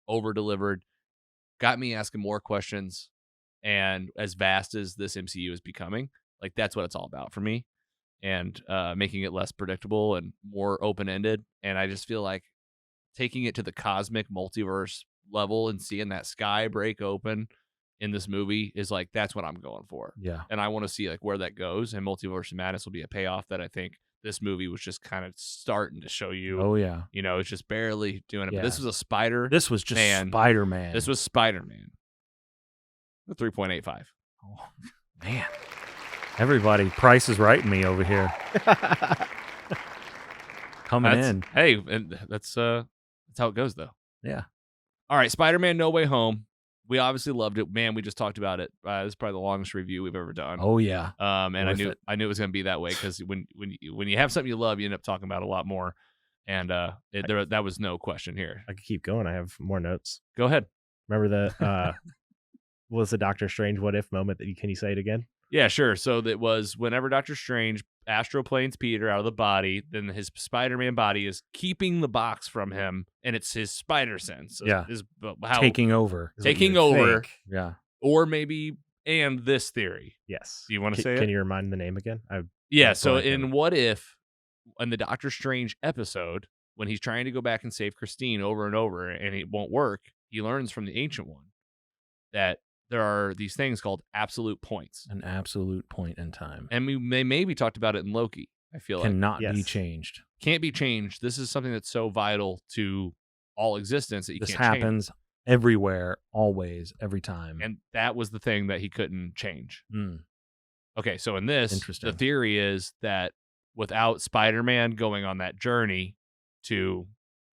over-delivered, got me asking more questions. And as vast as this MCU is becoming, like that's what it's all about for me. And making it less predictable and more open-ended. And I just feel like taking it to the cosmic multiverse level and seeing that sky break open in this movie is like, that's what I'm going for. Yeah. And I want to see like where that goes. And Multiverse of Madness will be a payoff that I think this movie was just kind of starting to show you. Oh yeah. You know, it's just barely doing it. Yeah. But this was a spider. This was just Man. Spider-Man. This was Spider-Man. The 3.85. Oh, man. Everybody, Price is writing me over here. Coming in. Hey, and that's how it goes though. Yeah. All right, Spider-Man No Way Home. We obviously loved it. Man, we just talked about it. This is probably the longest review we've ever done. Oh yeah. And worth it. I knew it was going to be that way because when you have something you love, you end up talking about it a lot more. And that was no question here. I could keep going. I have more notes. Go ahead. Remember the what was the Doctor Strange what if moment that can you say it again? Yeah, sure. So that was whenever Doctor Strange astroplanes Peter out of the body, then his Spider-Man body is keeping the box from him, and it's his spider sense. Yeah. How Taking over. Is what you taking would over, think. Yeah. or maybe and this theory. Yes. Do you want to say Can it? you remind the name again? Yeah, I'm so blanking. in What If, in the Doctor Strange episode, when he's trying to go back and save Christine over and over and it won't work, he learns from the Ancient One that there are these things called absolute points. An absolute point in time. And they maybe talked about it in Loki, I feel like. Cannot be Yes. changed. Can't be changed. This is something that's so vital to all existence that you This can't change. happens everywhere, always, every time. And that was the thing that he couldn't change. Mm. Okay, so in this, Interesting. the theory is that without Spider-Man going on that journey to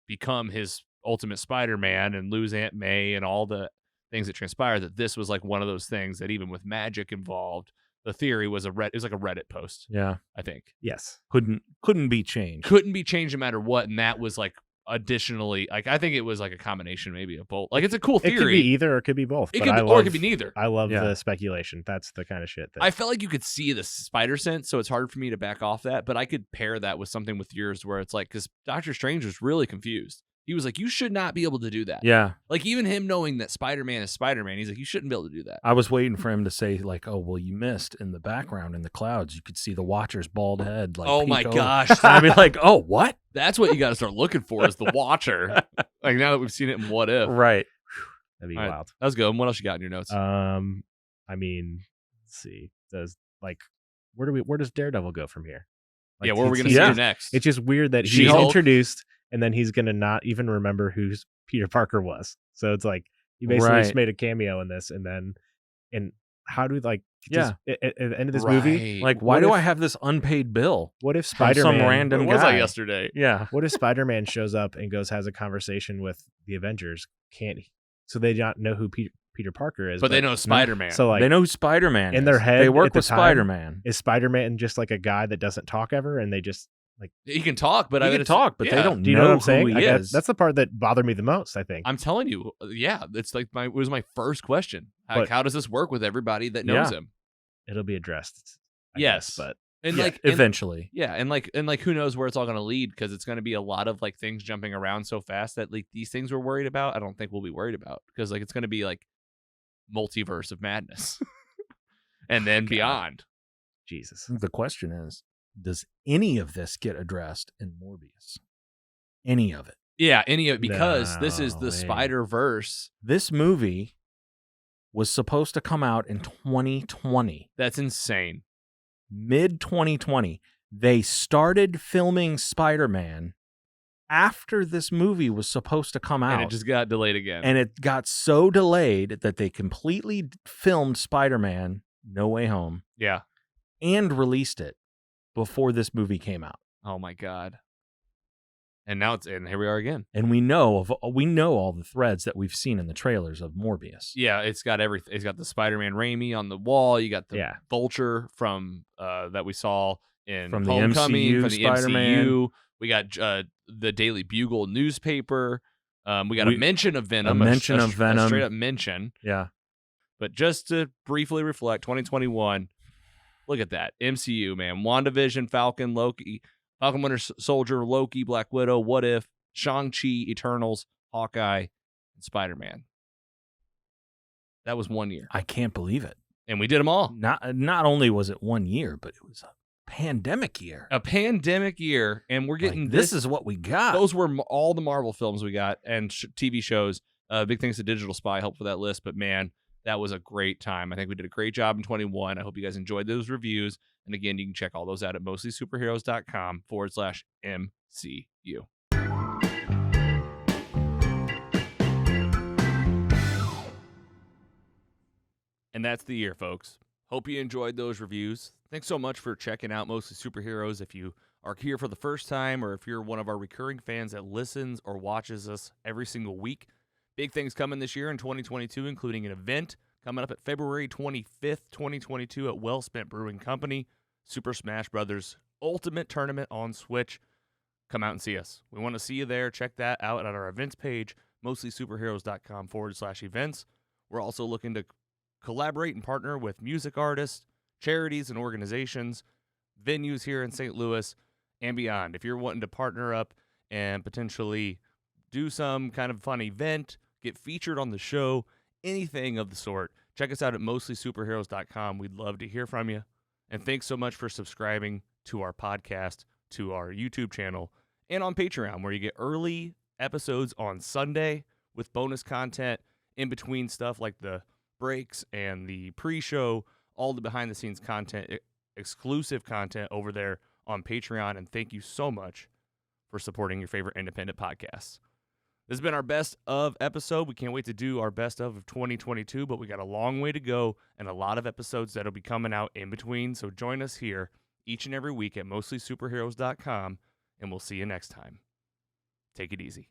become his ultimate Spider-Man and lose Aunt May and all the things that transpired, that this was like one of those things that even with magic involved, the theory was it was like a Reddit post, Yeah. I think. Yes. Couldn't be changed. Couldn't be changed no matter what, and that was like additionally, like I think it was like a combination maybe of both. Like it's a cool It theory. could be either or it could be both. It but could I be, love, or it could be neither. I love Yeah. the speculation. That's the kind of shit that I felt like you could see the spider sense, so it's hard for me to back off that. But I could pair that with something with yours where it's like, because Doctor Strange was really confused. He was like, you should not be able to do that. Yeah. Like even him knowing that Spider-Man is Spider-Man, he's like, you shouldn't be able to do that. I was waiting for him to say, like, oh, well, you missed in the background in the clouds. You could see the Watcher's bald head. Like, Oh peek my over. gosh. And I'd be like, oh, what? That's what you got to start looking for is the Watcher. Like now that we've seen it in What If. Right. that'd be All right. wild. That was good. What else you got in your notes? I mean, let's see. Where does Daredevil go from here? Like, yeah, where are we he's- going to see yeah. you next? It's just weird that he's She-Hulk? introduced and then he's gonna not even remember who Peter Parker was. So it's like he basically Right. just made a cameo in this, and how do we like Yeah. at the end of this movie? Right. Like, why What do if- I have this unpaid bill? What if From some Spider-Man? random Where was I guy. yesterday? Yeah. What if Spider-Man shows up and has a conversation with the Avengers? Can't he? So they don't know who Peter Parker is, But they know Spider-Man. So like, They know who Spider-Man in is. their head They work at the with time, Spider-Man. is Spider-Man just like a guy that doesn't talk ever, and they just he can talk, but He I can talk, but they yeah. don't do you know what I'm who saying? he Like, is. that's the part that bothered me the most. I think. I'm telling you, yeah, it's like it was my first question. Like, But- how does this work with everybody that knows Yeah. him? It'll be addressed. I Yes. guess, but And Yeah, like eventually. and like who knows where it's all going to lead, because it's going to be a lot of like things jumping around so fast that like these things we're worried about, I don't think we'll be worried about, because like it's going to be like multiverse of madness and then God. beyond. Jesus. The question is, does any of this get addressed in Morbius? Any of it? Yeah, any of it, because this is No the way. Spider-Verse. This movie was supposed to come out in 2020, That's insane. mid 2020. They started filming Spider-Man after this movie was supposed to come out. And it just got delayed again. And it got so delayed that they completely filmed Spider-Man No Way Home yeah. and released it before this movie came out. Oh my God. And now and here we are again. And we know all the threads that we've seen in the trailers of Morbius. Yeah, it's got everything. It's got the Spider-Man Raimi on the wall. You got the Yeah. Vulture from that we saw in From the Homecoming, MCU from the Spider-Man. MCU. We got the Daily Bugle newspaper. We got a mention of Venom. a mention of A Venom. straight up mention. Yeah. But just to briefly reflect, 2021. Look at that. MCU, man. WandaVision, Falcon, Loki, Falcon Winter Soldier, Loki, Black Widow, What If, Shang-Chi, Eternals, Hawkeye, and Spider-Man. That was 1 year. I can't believe it. And we did them all. Not only was it 1 year, but it was a pandemic year. A pandemic year, and we're getting Like, this is what we got. Those were all the Marvel films we got and TV shows. Big thanks to Digital Spy, helped with that list. But man, that was a great time. I think we did a great job in 21. I hope you guys enjoyed those reviews. And again, you can check all those out at mostlysuperheroes.com/MCU. And that's the year, folks. Hope you enjoyed those reviews. Thanks so much for checking out Mostly Superheroes. If you are here for the first time, or if you're one of our recurring fans that listens or watches us every single week, big things coming this year in 2022, including an event coming up at February 25th, 2022 at Well Spent Brewing Company, Super Smash Brothers Ultimate Tournament on Switch. Come out and see us. We want to see you there. Check that out at our events page, mostlysuperheroes.com/events. We're also looking to collaborate and partner with music artists, charities and organizations, venues here in St. Louis and beyond. If you're wanting to partner up and potentially do some kind of fun event, get featured on the show, anything of the sort, check us out at mostlysuperheroes.com. We'd love to hear from you. And thanks so much for subscribing to our podcast, to our YouTube channel, and on Patreon, where you get early episodes on Sunday with bonus content, in between stuff like the breaks and the pre-show, all the behind-the-scenes content, exclusive content over there on Patreon. And thank you so much for supporting your favorite independent podcasts. This has been our best of episode. We can't wait to do our best of 2022, but we got a long way to go and a lot of episodes that'll be coming out in between. So join us here each and every week at mostlysuperheroes.com, and we'll see you next time. Take it easy.